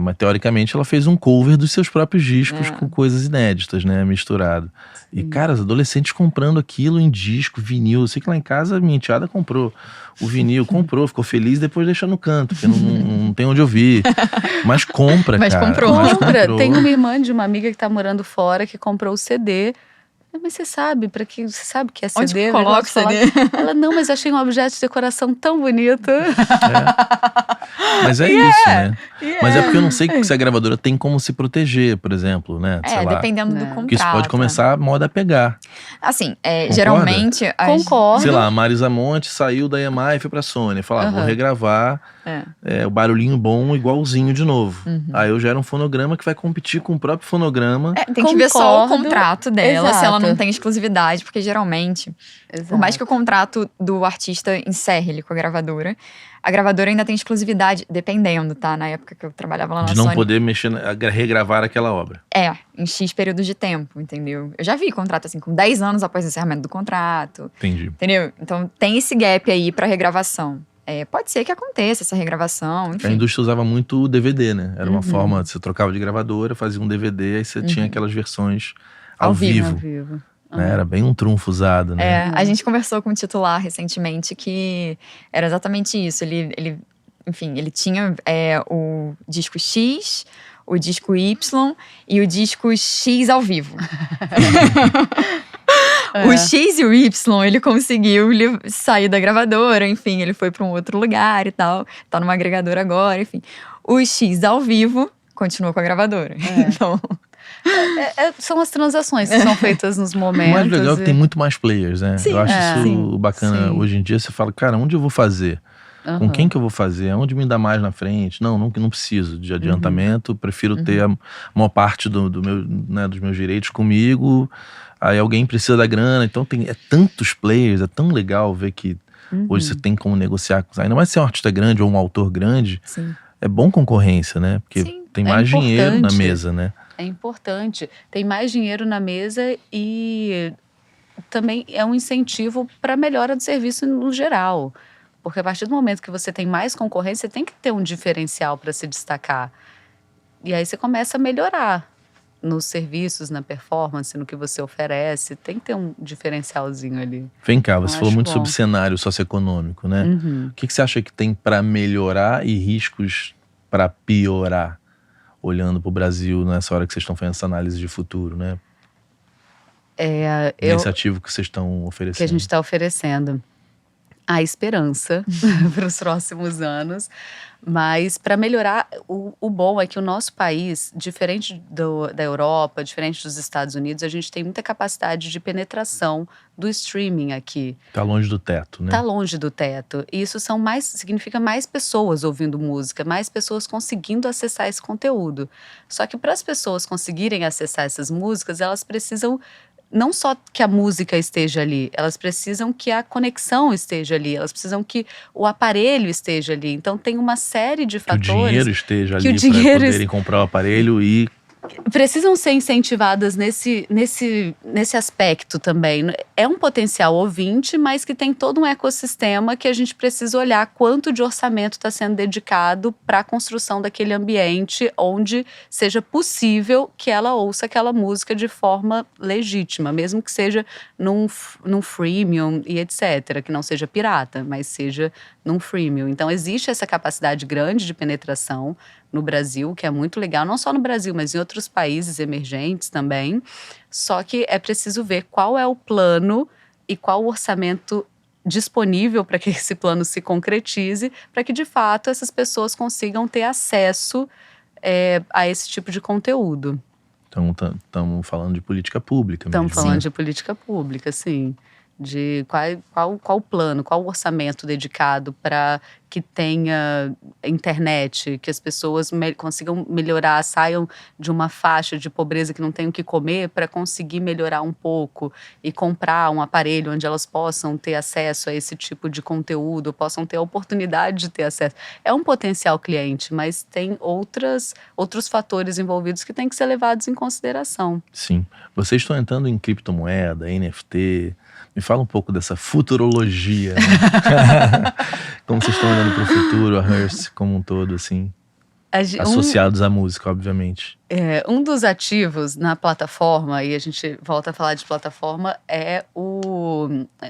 Mas teoricamente ela fez um cover dos seus próprios discos com coisas inéditas, né? Misturado. E, cara, os adolescentes comprando aquilo em disco, vinil. Eu sei que lá em casa minha enteada comprou o vinil, ficou feliz, depois deixa no canto, porque não tem onde ouvir. Mas compra, Mas cara. comprou. Mas Compra. Tem uma irmã de uma amiga que tá morando fora que comprou o CD. Mas você sabe que é CD? Onde que né? coloca o Posso falar? CD? Ela, não, mas achei um objeto de decoração tão bonito. Mas é isso, né? Mas é porque eu não sei se a gravadora tem como se proteger, por exemplo, né? Sei lá. Dependendo do Né. contrato. Porque isso pode começar a moda a pegar. Assim, Concorda? geralmente... Concordo. Sei lá, a Marisa Monte saiu da EMI e foi pra Sony. Falar, vou regravar o barulhinho bom igualzinho de novo. Aí eu gero um fonograma que vai competir com o próprio fonograma. Tem que ver só o Concordo. contrato dela, se ela Exato. não tem exclusividade. Porque geralmente, por mais que o contrato do artista encerre ele com a gravadora ainda tem exclusividade, dependendo, tá? Na época que eu trabalhava lá na De não Sony. poder mexer, regravar aquela obra. Em X períodos de tempo, entendeu? Eu já vi contrato assim, com 10 anos após o encerramento do contrato, Entendi. entendeu? Então tem esse gap aí pra regravação. Pode ser que aconteça essa regravação, A enfim. indústria usava muito o DVD, né? Era uma forma, você trocava de gravadora, fazia um DVD, aí você tinha aquelas versões ao vivo. Ao vivo. Né? Era bem um trunfo usado, né? A gente conversou com o titular recentemente que era exatamente isso. Ele tinha o disco X, o disco Y e o disco X ao vivo. O X e o Y, ele conseguiu sair da gravadora, enfim, ele foi para um outro lugar e tal. Tá numa agregadora agora, enfim. O X ao vivo continua com a gravadora. Então... são as transações que são feitas nos momentos. O mais legal é que tem muito mais players, né? Sim, eu acho isso bacana. Sim. Hoje em dia você fala, cara, onde eu vou fazer? Com quem que eu vou fazer? Onde me dá mais na frente? Não preciso de adiantamento. Prefiro ter a maior parte do meu, né, dos meus direitos comigo. Aí alguém precisa da grana. Então tem tantos players, é tão legal ver que hoje você tem como negociar. Ainda mais se é um artista grande ou um autor grande. Sim. É bom concorrência, né? Porque tem mais dinheiro na mesa, né? É importante. Tem mais dinheiro na mesa e também é um incentivo para a melhora do serviço no geral. Porque a partir do momento que você tem mais concorrência, você tem que ter um diferencial para se destacar. E aí você começa a melhorar nos serviços, na performance, no que você oferece. Tem que ter um diferencialzinho ali. Vem cá, você falou muito bom. sobre cenário socioeconômico, né? O que você acha que tem para melhorar e riscos para piorar? Olhando para o Brasil nessa hora que vocês estão fazendo essa análise de futuro, né? Iniciativa que vocês estão oferecendo. Que a gente está oferecendo. A esperança para os próximos anos. Mas para melhorar, o bom é que o nosso país, diferente da Europa, diferente dos Estados Unidos, a gente tem muita capacidade de penetração do streaming aqui. Tá longe do teto, né? Tá longe do teto. E isso significa mais pessoas ouvindo música, mais pessoas conseguindo acessar esse conteúdo. Só que para as pessoas conseguirem acessar essas músicas, elas precisam não só que a música esteja ali, elas precisam que a conexão esteja ali, elas precisam que o aparelho esteja ali. Então tem uma série de fatores. Que o dinheiro esteja ali para poderem comprar o aparelho e... Precisam ser incentivadas nesse aspecto também. É um potencial ouvinte, mas que tem todo um ecossistema que a gente precisa olhar quanto de orçamento está sendo dedicado para a construção daquele ambiente onde seja possível que ela ouça aquela música de forma legítima, mesmo que seja num freemium e etc., que não seja pirata, mas seja num freemium. Então existe essa capacidade grande de penetração no Brasil, que é muito legal, não só no Brasil, mas em outros países emergentes também. Só que é preciso ver qual é o plano e qual o orçamento disponível para que esse plano se concretize, para que de fato essas pessoas consigam ter acesso a esse tipo de conteúdo. Então estamos falando de política pública mesmo. Estamos falando de política pública, sim. De qual o plano, qual o orçamento dedicado para que tenha internet, que as pessoas consigam melhorar, saiam de uma faixa de pobreza que não tem o que comer para conseguir melhorar um pouco e comprar um aparelho onde elas possam ter acesso a esse tipo de conteúdo, possam ter a oportunidade de ter acesso. É um potencial cliente, mas tem outros fatores envolvidos que têm que ser levados em consideração. Sim. Vocês estão entrando em criptomoeda, NFT... Me fala um pouco dessa futurologia, né? Como vocês estão olhando para o futuro, a Hearst como um todo, assim. associados à música, obviamente. Um dos ativos na plataforma, e a gente volta a falar de plataforma,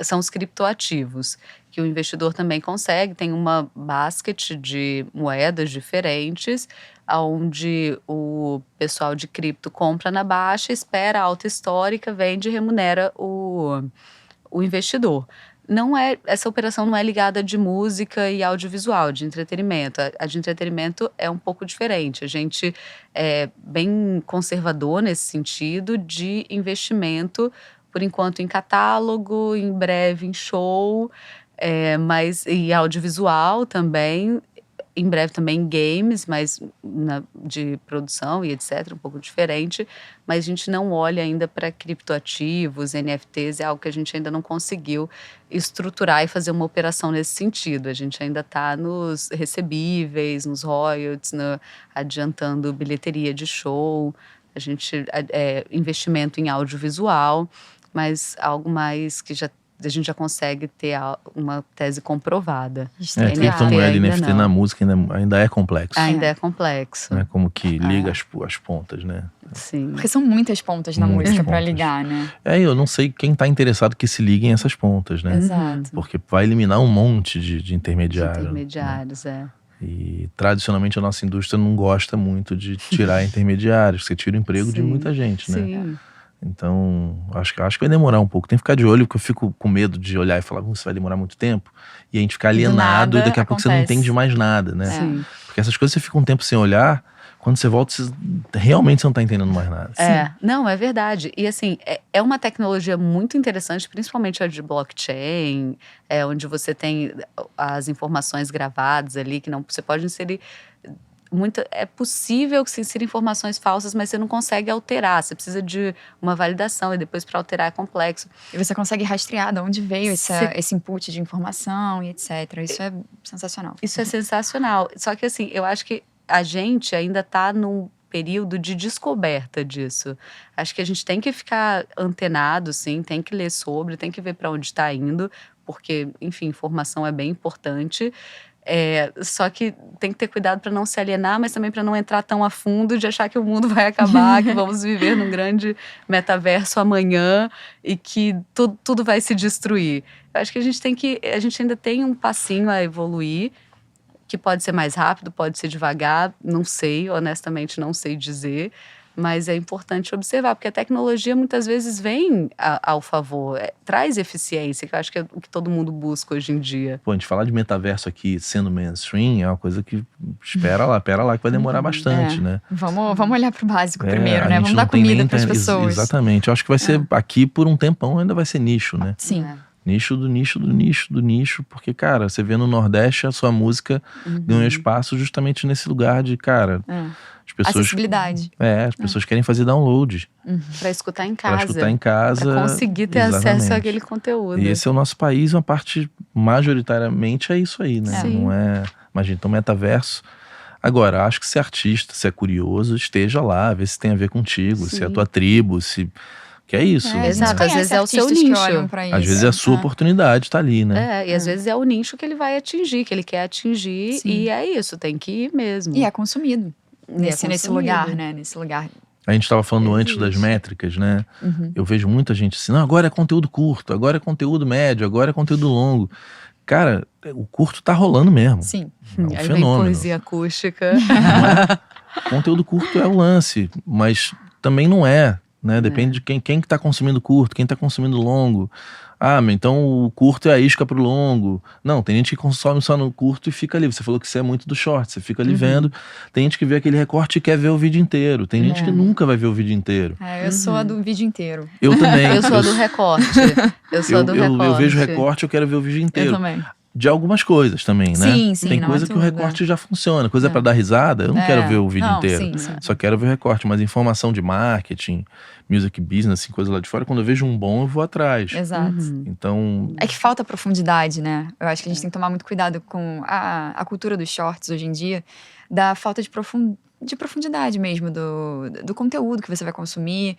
são os criptoativos, que o investidor também consegue. Tem uma basket de moedas diferentes, onde o pessoal de cripto compra na baixa, espera a alta histórica, vende e remunera o investidor. Essa operação não é ligada de música e audiovisual, de entretenimento. A de entretenimento é um pouco diferente. A gente é bem conservador nesse sentido de investimento, por enquanto em catálogo, em breve em show, e audiovisual também. Em breve também em games, mas de produção e etc, um pouco diferente. Mas a gente não olha ainda para criptoativos, NFTs, é algo que a gente ainda não conseguiu estruturar e fazer uma operação nesse sentido. A gente ainda está nos recebíveis, nos royalties, adiantando bilheteria de show, investimento em audiovisual, mas algo mais que a gente já consegue ter uma tese comprovada. Criptomoeda e NFT na música ainda é complexo. Ainda é complexo. Né? Como que liga as pontas, né? Sim. Porque são muitas pontas na música para ligar, né? Eu não sei quem tá interessado que se liguem essas pontas, né? Exato. Porque vai eliminar um monte de intermediários. Intermediários, né? E tradicionalmente a nossa indústria não gosta muito de tirar intermediários, você tira o emprego de muita gente, né? Sim. Então, acho que vai demorar um pouco. Tem que ficar de olho, porque eu fico com medo de olhar e falar, isso vai demorar muito tempo. E a gente ficar alienado e daqui a pouco você não entende mais nada, né? Sim. Porque essas coisas você fica um tempo sem olhar, quando você volta, realmente você não tá entendendo mais nada. Não, é verdade. E assim, é uma tecnologia muito interessante, principalmente a de blockchain, onde você tem as informações gravadas ali, que não você pode inserir. É possível que se insira informações falsas, mas você não consegue alterar. Você precisa de uma validação e depois para alterar é complexo. E você consegue rastrear de onde veio esse input de informação e etc. Isso é sensacional. Isso é sensacional. Só que assim, eu acho que a gente ainda está num período de descoberta disso. Acho que a gente tem que ficar antenado, sim, tem que ler sobre, tem que ver para onde está indo, porque, enfim, informação é bem importante. Só que tem que ter cuidado para não se alienar, mas também para não entrar tão a fundo de achar que o mundo vai acabar, que vamos viver num grande metaverso amanhã e que tudo vai se destruir. Eu acho que a gente ainda tem um passinho a evoluir, que pode ser mais rápido, pode ser devagar, não sei, honestamente não sei dizer. Mas é importante observar, porque a tecnologia muitas vezes vem ao favor, traz eficiência, que eu acho que é o que todo mundo busca hoje em dia. Pô, a gente falar de metaverso aqui sendo mainstream é uma coisa que pera lá, que vai demorar bastante, né? Vamos olhar pro básico primeiro, né? Vamos dar comida para as pessoas. Exatamente, eu acho que vai ser aqui por um tempão, ainda vai ser nicho, né? Sim. Nicho do nicho do nicho do nicho, porque, cara, você vê no Nordeste a sua música ganha espaço justamente nesse lugar de, cara, as pessoas... Acessibilidade. As pessoas querem fazer download. Para escutar em casa. Pra conseguir ter acesso àquele conteúdo. E esse é o nosso país, uma parte majoritariamente é isso aí, né? Sim. Não é... Imagina, então metaverso... Agora, acho que se é artista, se é curioso, esteja lá, vê se tem a ver contigo, se é a tua tribo, se... Que é isso. Exato, às vezes é o seu nicho. Às vezes é a sua oportunidade, tá ali, né? E às vezes é o nicho que ele vai atingir, que ele quer atingir. Sim. E é isso, tem que ir mesmo. E é consumido. Nesse lugar, né? Nesse lugar. A gente estava falando antes das métricas, né? Eu vejo muita gente assim, não, agora é conteúdo curto, agora é conteúdo médio, agora é conteúdo longo. Cara, o curto tá rolando mesmo. Sim. É um Aí fenômeno. vem poesia acústica. Conteúdo curto é o lance, mas também não é. Né? Depende de quem que tá consumindo curto, quem tá consumindo longo. Então o curto é a isca pro longo. Não, tem gente que consome só no curto e fica ali. Você falou que você é muito do short, você fica ali vendo. Tem gente que vê aquele recorte e quer ver o vídeo inteiro. Tem gente que nunca vai ver o vídeo inteiro. Eu sou a do vídeo inteiro. Eu também. Eu sou a do recorte. Eu vejo recorte, eu quero ver o vídeo inteiro. Eu também. De algumas coisas também, né? Sim, tem coisa que o recorte já funciona. Coisa pra dar risada, eu não quero ver o vídeo inteiro. Sim. Só quero ver o recorte. Mas informação de marketing, music business, assim, coisa lá de fora, quando eu vejo um bom, eu vou atrás. Exato. Então... É que falta profundidade, né? Eu acho que a gente tem que tomar muito cuidado com a cultura dos shorts hoje em dia, da falta de de profundidade mesmo do conteúdo que você vai consumir,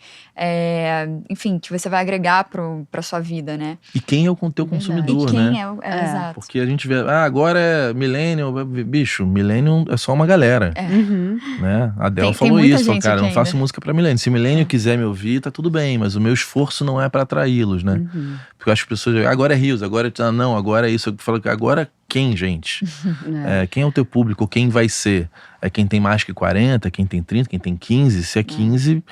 enfim, que você vai agregar pra sua vida, né? E quem é o teu E consumidor, quem né? exato. Porque a gente vê, agora é Millennium, bicho, Millennium é só uma galera, né? A Adele falou muita isso, falou, gente cara, eu não aqui faço ainda. música pra Millennium. Se Millennium quiser me ouvir, tá tudo bem, mas o meu esforço não é pra atraí-los, né? Porque eu acho que as pessoas, agora é Rios, agora não, agora é isso. Eu falo, agora quem, gente? Quem é o teu público? Quem vai ser? É quem tem mais que 40, quem tem 30, quem tem 15? Se é 15,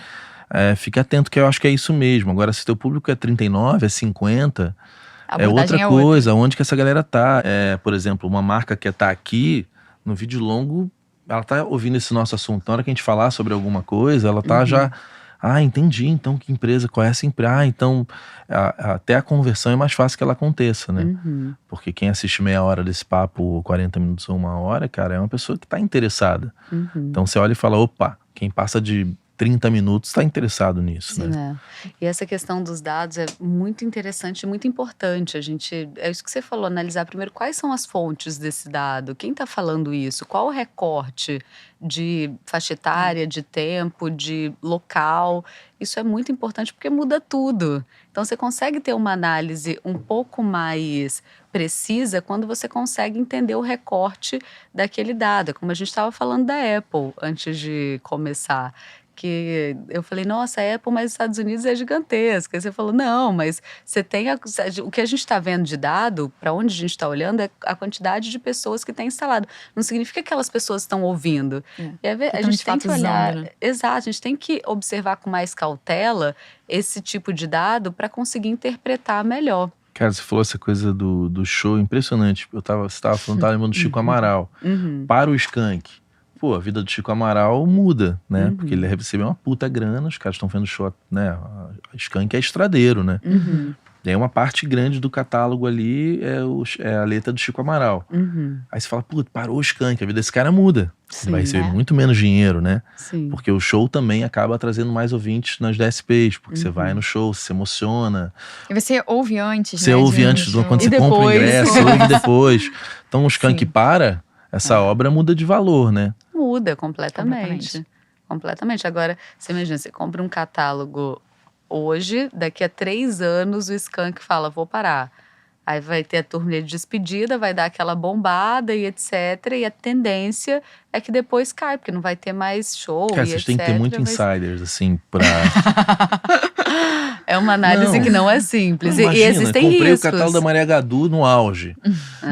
fica atento, que eu acho que é isso mesmo. Agora, se teu público é 39, é 50, A é abordagem outra coisa. Onde que essa galera tá? Por exemplo, uma marca que tá aqui, no vídeo longo, ela tá ouvindo esse nosso assunto. Na hora que a gente falar sobre alguma coisa, ela tá já... entendi, então que empresa, qual é essa empresa? Então, até a conversão é mais fácil que ela aconteça, né? Porque quem assiste meia hora desse papo, 40 minutos ou uma hora, cara, é uma pessoa que tá interessada. Então você olha e fala, opa, quem passa de 30 minutos tá interessado nisso, Sim, né? E essa questão dos dados é muito interessante e muito importante. É isso que você falou, analisar primeiro quais são as fontes desse dado, quem está falando isso, qual o recorte de faixa etária, de tempo, de local. Isso é muito importante porque muda tudo. Então você consegue ter uma análise um pouco mais precisa quando você consegue entender o recorte daquele dado. Como a gente estava falando da Apple antes de começar. Que eu falei, nossa, a Apple, mas os Estados Unidos é gigantesca. Aí você falou, não, mas você tem o que a gente está vendo de dado, para onde a gente está olhando, é a quantidade de pessoas que tem instalado. Não significa que aquelas pessoas estão ouvindo. E a gente tem que olhar. Né? Exato, a gente tem que observar com mais cautela esse tipo de dado para conseguir interpretar melhor. Cara, você falou essa coisa do show, impressionante. Você estava falando, tava lembrando do Chico Amaral. Para o Skank. Pô, a vida do Chico Amaral muda, né? Porque ele recebeu uma puta grana, os caras estão vendo show, né? A Skank é estradeiro, né? E aí uma parte grande do catálogo ali é a letra do Chico Amaral. Aí você fala, puta, parou o Skank, a vida desse cara muda. Ele vai receber muito menos dinheiro, né? Porque o show também acaba trazendo mais ouvintes nas DSPs, porque você vai no show, você se emociona. E você ouve antes, Você né? ouve antes, quando E você compra o depois. ingresso, você ouve depois. Então o Skank para, essa obra muda de valor, né? Muda completamente. Agora, você imagina, você compra um catálogo hoje, daqui a 3 anos o Skank fala, vou parar. Aí vai ter a turnê de despedida, vai dar aquela bombada e etc. E a tendência é que depois cai, porque não vai ter mais show Cara, e vocês etc. têm que ter muito insiders, assim, pra... É uma análise que não é simples. Imagina, e existem comprei riscos. o catálogo da Maria Gadu no auge.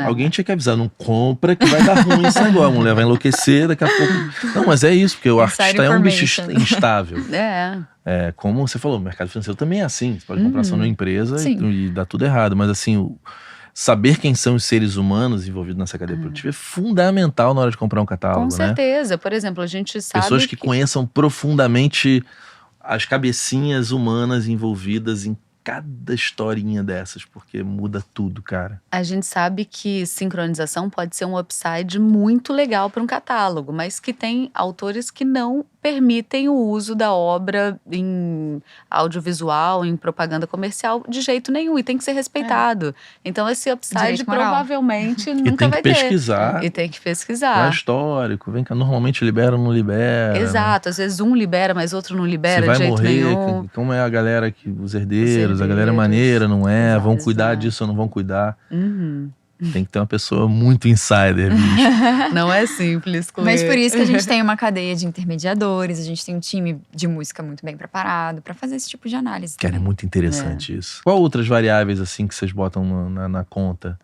Alguém tinha que avisar, não compra que vai dar ruim isso agora. A mulher vai enlouquecer daqui a pouco. Não, mas é isso, porque o artista é um bicho instável. Como você falou, o mercado financeiro também é assim. Você pode comprar só numa empresa e dá tudo errado. Mas assim, saber quem são os seres humanos envolvidos nessa cadeia produtiva é fundamental na hora de comprar um catálogo, Com né? certeza. Por exemplo, a gente sabe Pessoas que conheçam profundamente as cabecinhas humanas envolvidas em cada historinha dessas, porque muda tudo, cara. A gente sabe que sincronização pode ser um upside muito legal para um catálogo, mas que tem autores que não permitem o uso da obra em audiovisual, em propaganda comercial, de jeito nenhum, e tem que ser respeitado. Então esse upside provavelmente nunca vai ter. E tem que pesquisar. E tem que pesquisar. É histórico, vem cá, normalmente libera ou não libera. Exato, às vezes um libera, mas outro não libera de jeito nenhum. Como é a galera os herdeiros, a galera maneira, não é? Vão cuidar disso ou não vão cuidar? Tem que ter uma pessoa muito insider, bicho. Não é simples, Chloe. Mas por isso que a gente tem uma cadeia de intermediadores, a gente tem um time de música muito bem preparado pra fazer esse tipo de análise. Cara, é muito interessante isso. Qual outras variáveis, assim, que vocês botam na conta?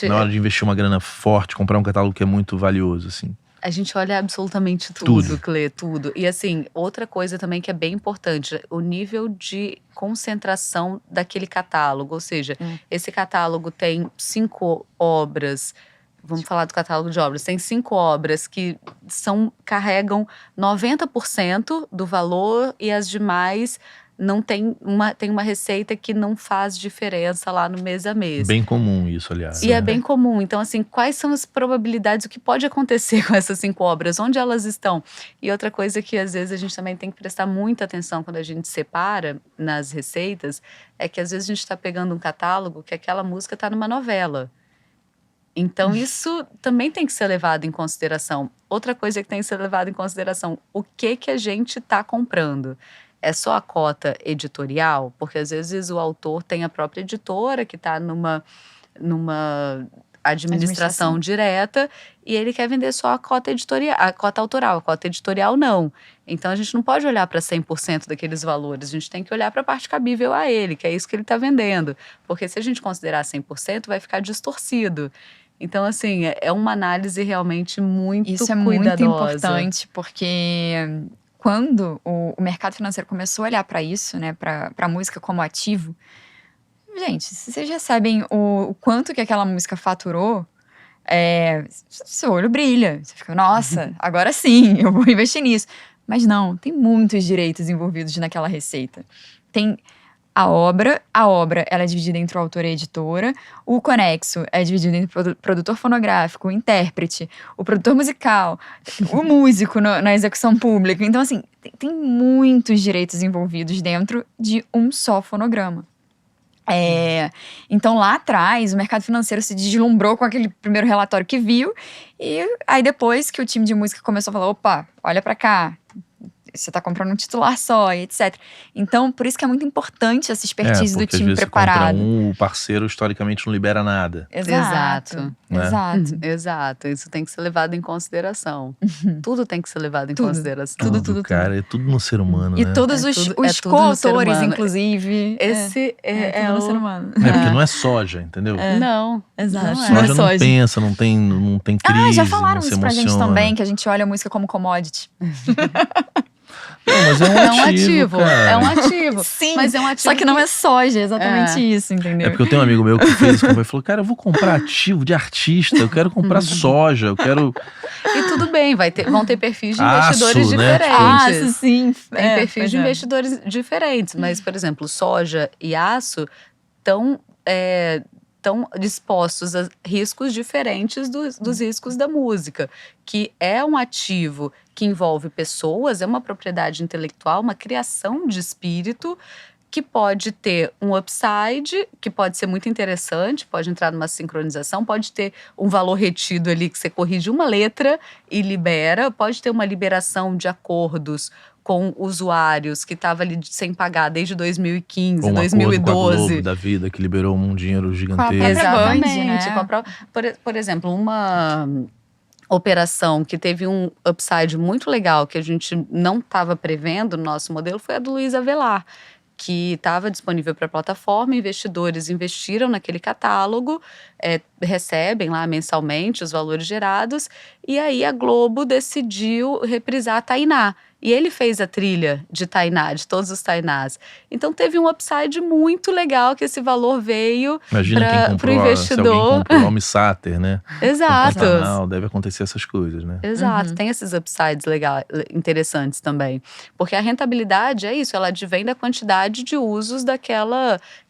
Na hora de investir uma grana forte, comprar um catálogo que é muito valioso, assim. A gente olha absolutamente tudo, Clê, tudo. E assim, outra coisa também que é bem importante, o nível de concentração daquele catálogo. Ou seja, esse catálogo tem 5 obras, vamos falar do catálogo de obras, tem 5 obras que carregam 90% do valor e as demais não tem uma receita que não faz diferença lá no mês a mês. Bem comum isso, aliás. E é bem comum. Então, assim, quais são as probabilidades, o que pode acontecer com essas 5 obras? Onde elas estão? E outra coisa que, às vezes, a gente também tem que prestar muita atenção quando a gente separa nas receitas, é que, às vezes, a gente está pegando um catálogo que aquela música está numa novela. Então, isso também tem que ser levado em consideração. Outra coisa que tem que ser levada em consideração, o que a gente está comprando? É só a cota editorial? Porque às vezes o autor tem a própria editora que está numa administração direta e ele quer vender só a cota editorial, a cota autoral, a cota editorial não. Então a gente não pode olhar para 100% daqueles valores, a gente tem que olhar para a parte cabível a ele, que é isso que ele está vendendo. Porque se a gente considerar 100%, vai ficar distorcido. Então, assim, é uma análise realmente muito cuidadosa. Isso é muito importante, porque quando o mercado financeiro começou a olhar para isso, né, para a música como ativo, gente, se vocês recebem o quanto que aquela música faturou, seu olho brilha. Você fica, nossa, agora sim, eu vou investir nisso. Mas não, tem muitos direitos envolvidos naquela receita. Tem a obra ela é dividida entre o autor e a editora, o conexo é dividido entre o produtor fonográfico, o intérprete, o produtor musical, o músico na execução pública. Então, assim, tem muitos direitos envolvidos dentro de um só fonograma. Então, lá atrás, o mercado financeiro se deslumbrou com aquele primeiro relatório que viu, e aí depois que o time de música começou a falar, opa, olha pra cá, você tá comprando um titular só, e etc. Então, por isso que é muito importante essa expertise do time preparado. O parceiro, historicamente, não libera nada. Exato. Exato. Isso tem que ser levado em consideração. Tudo tem que ser levado em consideração. Tudo, cara. É tudo no ser humano, e né? todos os coautores, inclusive. Esse é no ser humano. Porque não é soja, entendeu? Não. Exato. Soja não pensa, não tem crise, já falaram não se isso pra gente emociona. também, que a gente olha a música como commodity. Não, mas é um ativo, cara. É um ativo. Sim, mas é um ativo só que não é soja, é exatamente isso, entendeu? É porque eu tenho um amigo meu que fez isso, e falou, cara, eu vou comprar ativo de artista, eu quero comprar soja, eu quero... E tudo bem, vão ter perfis de investidores né? diferentes. Sim. Tem perfis de investidores diferentes, mas, por exemplo, soja e aço estão dispostos a riscos diferentes dos riscos da música, que é um ativo que envolve pessoas, é uma propriedade intelectual, uma criação de espírito que pode ter um upside, que pode ser muito interessante, pode entrar numa sincronização, pode ter um valor retido ali que você corrige uma letra e libera, pode ter uma liberação de acordos com usuários que estava ali sem pagar desde 2015, um 2012. Com a Globo da vida, que liberou um dinheiro gigantesco. Exatamente. Por exemplo, uma operação que teve um upside muito legal, que a gente não estava prevendo no nosso modelo, foi a do Luiz Avelar, que estava disponível para a plataforma, investidores investiram naquele catálogo, recebem lá mensalmente os valores gerados, e aí a Globo decidiu reprisar Tainá. E ele fez a trilha de Tainá, de todos os Tainás. Então teve um upside muito legal que esse valor veio para o investidor. Se alguém comprou o Almi Sater, né? Exato. Deve acontecer essas coisas, né? Exato, tem esses upsides interessantes também. Porque a rentabilidade é isso, ela advém da quantidade de usos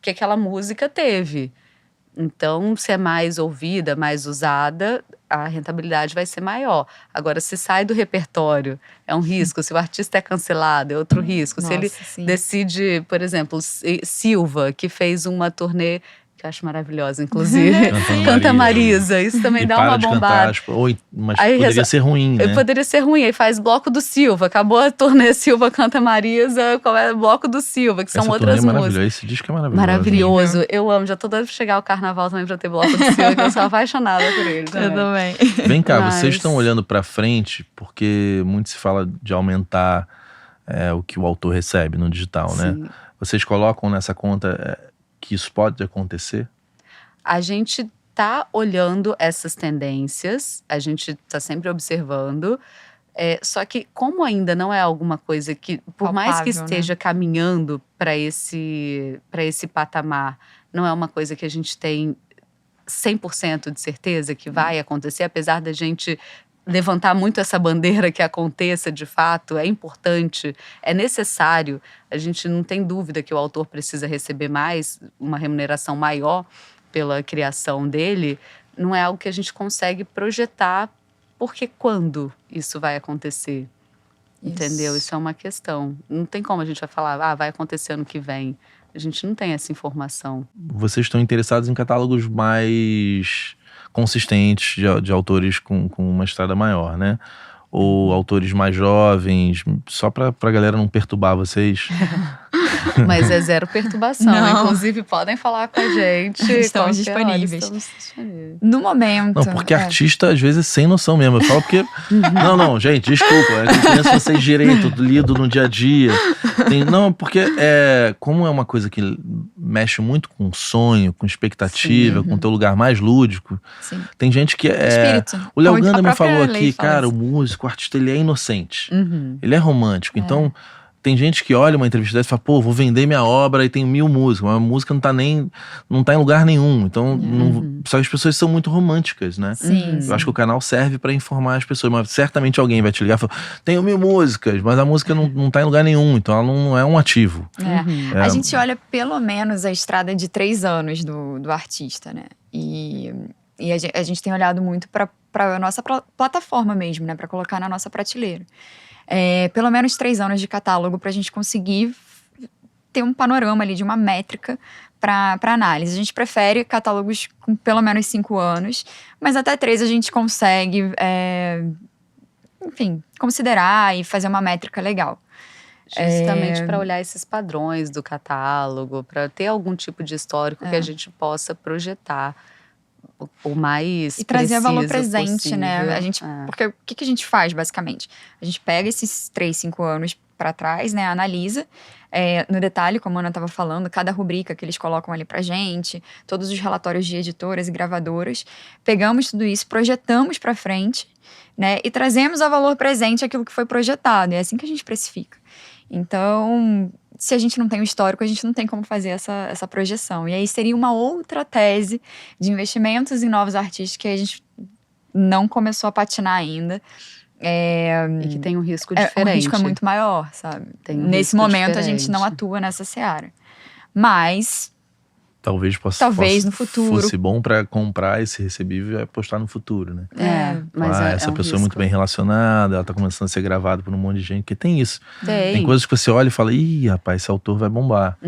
que aquela música teve. Então, se é mais ouvida, mais usada, a rentabilidade vai ser maior. Agora, se sai do repertório, é um risco. Se o artista é cancelado, é outro risco. Se ele decide, por exemplo, Silva, que fez uma turnê, que eu acho maravilhosa, inclusive. Canta Marisa. Isso também dá uma bombada. Mas aí poderia ser ruim, né? Poderia ser ruim. Aí faz bloco do Silva. Acabou a turnê Silva Canta Marisa, qual é o bloco do Silva, que são outras músicas. Esse disco é maravilhoso. Maravilhoso. Eu amo. Já tô doido pra chegar ao carnaval também pra ter bloco do Silva, que eu sou apaixonada por ele também. Eu também. Vem cá, vocês estão olhando pra frente, porque muito se fala de aumentar o que o autor recebe no digital, né? Vocês colocam nessa conta... que isso pode acontecer? A gente tá olhando essas tendências, a gente tá sempre observando, só que como ainda não é alguma coisa que, por palpável, mais que esteja caminhando para esse patamar, não é uma coisa que a gente tem 100% de certeza que vai acontecer, apesar da gente levantar muito essa bandeira que aconteça de fato, é importante, é necessário. A gente não tem dúvida que o autor precisa receber mais, uma remuneração maior pela criação dele. Não é algo que a gente consegue projetar, porque quando isso vai acontecer? Entendeu? Isso é uma questão. Não tem como a gente vai falar, vai acontecer ano que vem. A gente não tem essa informação. Vocês estão interessados em catálogos mais consistentes de autores com uma estrada maior, né? Ou autores mais jovens, só pra galera não perturbar vocês. Mas é zero perturbação. Não. Inclusive, podem falar com a gente. Estamos qualquer hora, disponíveis. estamos disponíveis. No momento. Não, porque artista às vezes é sem noção mesmo. Eu falo porque. Não, gente, desculpa. É que eu conheço vocês direito, lido no dia a dia. Não, porque como é uma coisa que mexe muito com sonho, com expectativa, com o teu lugar mais lúdico. Sim. Tem gente que Espírito. O Léo Como a Gandeman própria falou lei aqui, fala cara, isso. o músico, o artista, ele é inocente. Uhum. Ele é romântico. Então. Tem gente que olha uma entrevista dessa e fala, pô, vou vender minha obra e tem 1000 músicas. Mas a música não tá em lugar nenhum. Então, só que as pessoas são muito românticas, né? Sim. Eu acho que o canal serve pra informar as pessoas. Mas certamente alguém vai te ligar e falar, tenho 1000 músicas, mas a música não tá em lugar nenhum. Então ela não é um ativo. A gente olha pelo menos a estrada de 3 anos do artista, né? E a gente tem olhado muito pra a nossa plataforma mesmo, né? Pra colocar na nossa prateleira. Pelo menos 3 anos de catálogo pra gente conseguir ter um panorama ali de uma métrica pra análise. A gente prefere catálogos com pelo menos 5 anos, mas até 3 a gente consegue, enfim, considerar e fazer uma métrica legal. Justamente para olhar esses padrões do catálogo, para ter algum tipo de histórico que a gente possa projetar o mais e trazer valor preciso presente, possível. né? Porque o que a gente faz, basicamente? A gente pega esses 3, 5 anos para trás, né? Analisa no detalhe, como a Ana estava falando, cada rubrica que eles colocam ali pra gente, todos os relatórios de editoras e gravadoras. Pegamos tudo isso, projetamos para frente, né? E trazemos a valor presente aquilo que foi projetado. É assim que a gente precifica. Então, se a gente não tem o histórico, a gente não tem como fazer essa projeção. E aí seria uma outra tese de investimentos em novos artistas que a gente não começou a patinar ainda. E que tem um risco diferente. O risco é muito maior, sabe? Nesse momento a gente não atua nessa seara. Mas talvez no futuro fosse bom pra comprar esse recebível e apostar no futuro, né? Mas essa pessoa é muito bem relacionada, ela tá começando a ser gravada por um monte de gente, porque tem isso. Tem coisas que você olha e fala, ih, rapaz, esse autor vai bombar.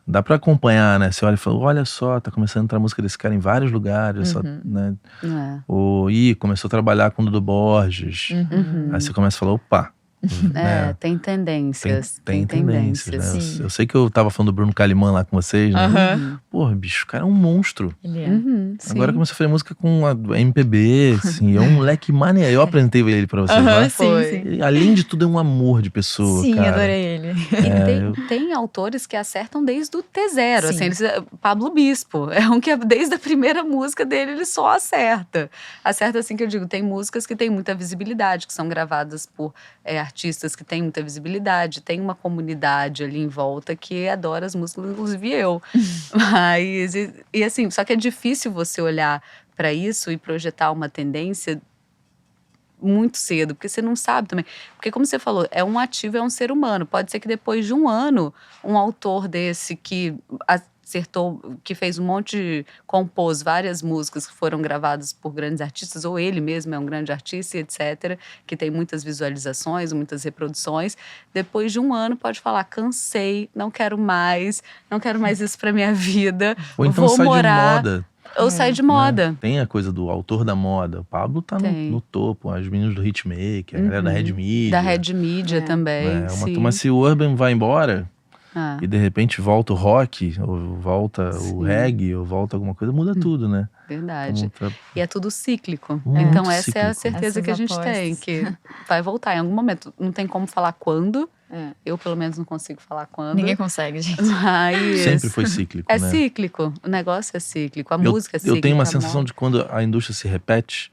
Dá pra acompanhar, né? Você olha e fala, olha só, tá começando a entrar a música desse cara em vários lugares, né? Começou a trabalhar com o Dudu Borges. Aí você começa a falar, opa. Tem tendências. Tem tendências, né? Sim. Eu sei que eu tava falando do Bruno Calimã lá com vocês, né? Porra, bicho, o cara é um monstro. Ele Agora começou a fazer música com a MPB, assim, é um moleque maneiro. Eu apresentei ele pra vocês lá. Sim. E, além de tudo, é um amor de pessoa, Sim, cara. adorei ele. E tem autores que acertam desde o T0. Assim, Pablo Bispo é um que desde a primeira música dele ele só acerta. Acerta assim que eu digo, tem músicas que têm muita visibilidade, que são gravadas por artistas que têm muita visibilidade, tem uma comunidade ali em volta que adora as músicas, inclusive eu. Mas, e assim, só que é difícil você olhar para isso e projetar uma tendência muito cedo, porque você não sabe também. Porque como você falou, é um ativo, é um ser humano. Pode ser que depois de um ano, um autor desse que acertou, que fez um monte, compôs várias músicas que foram gravadas por grandes artistas, ou ele mesmo é um grande artista, etc., que tem muitas visualizações, muitas reproduções. Depois de um ano pode falar, cansei, não quero mais isso pra minha vida. Ou então vou sai morar, de moda. Ou sai de moda. Né? Tem a coisa do autor da moda. O Pablo tá no topo. As meninas do Hitmaker, a galera da Red Media. Da Red Media também, Mas se o Urban vai embora e de repente volta o rock, ou volta o reggae, ou volta alguma coisa, muda tudo, né? Verdade. E é tudo cíclico. Muito então essa cíclico. é a certeza que a gente tem, que vai voltar em algum momento. Não tem como falar quando. Eu, pelo menos, não consigo falar quando. Ninguém consegue, gente. Mas sempre foi cíclico, né? Cíclico. O negócio é cíclico. A música é cíclica. Eu tenho uma sensação de quando a indústria se repete,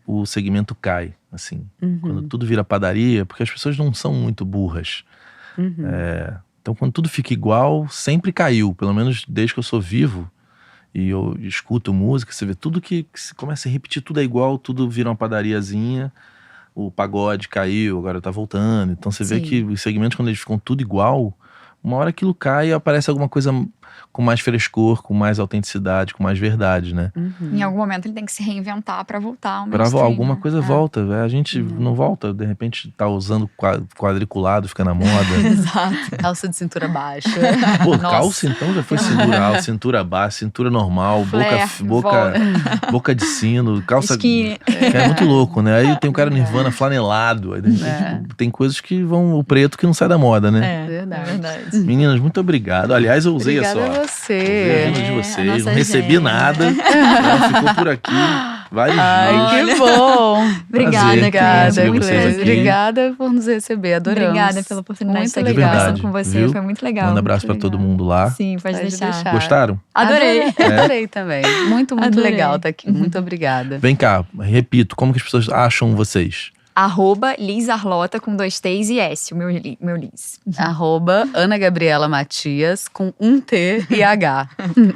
o segmento cai, assim. Quando tudo vira padaria, porque as pessoas não são muito burras. Então, quando tudo fica igual, sempre caiu. Pelo menos desde que eu sou vivo e eu escuto música, você vê tudo que se começa a repetir, tudo é igual, tudo vira uma padariazinha. O pagode caiu, agora tá voltando. Então você vê que os segmentos, quando eles ficam tudo igual, uma hora aquilo cai e aparece alguma coisa com mais frescor, com mais autenticidade, com mais verdade, né? Em algum momento ele tem que se reinventar pra voltar ao Pra mainstream, alguma né? coisa volta. A gente não volta, de repente tá usando quadriculado, fica na moda. Exato. Calça de cintura baixa. Pô, Nossa. calça então já foi cintura alta, cintura baixa, cintura normal, Flare, boca de sino, calça. Skinny. Que é muito louco, né? Aí tem o cara Nirvana flanelado. Aí de repente, tem coisas que vão. O preto que não sai da moda, né? É Verdade. verdade. Meninas, muito obrigado. Aliás, eu usei Obrigada a a só. você. Usei a agenda de a vocês, nossa não recebi agenda. nada. Ela ficou por aqui vários Ai, dias. que bom. Obrigada, Prazer, cara. receber Muito vocês prazer. aqui. Obrigada por nos receber, adoramos. Obrigada pela oportunidade Muito de estar aqui legal. conversando com você. Viu? Foi muito legal. Manda abraço pra muito todo legal. mundo lá. Sim, pode deixar. Gostaram? Adorei. Adorei também. Muito Adorei. legal estar aqui. Muito obrigada. Vem cá, repito, como que as pessoas acham vocês? @Liz Arlota com 2 T's e S, o meu Liz. @Ana Gabriela Matias com 1 T e H.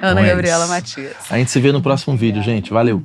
Ana é Gabriela isso. Matias. A gente se vê no próximo vídeo, gente. Valeu!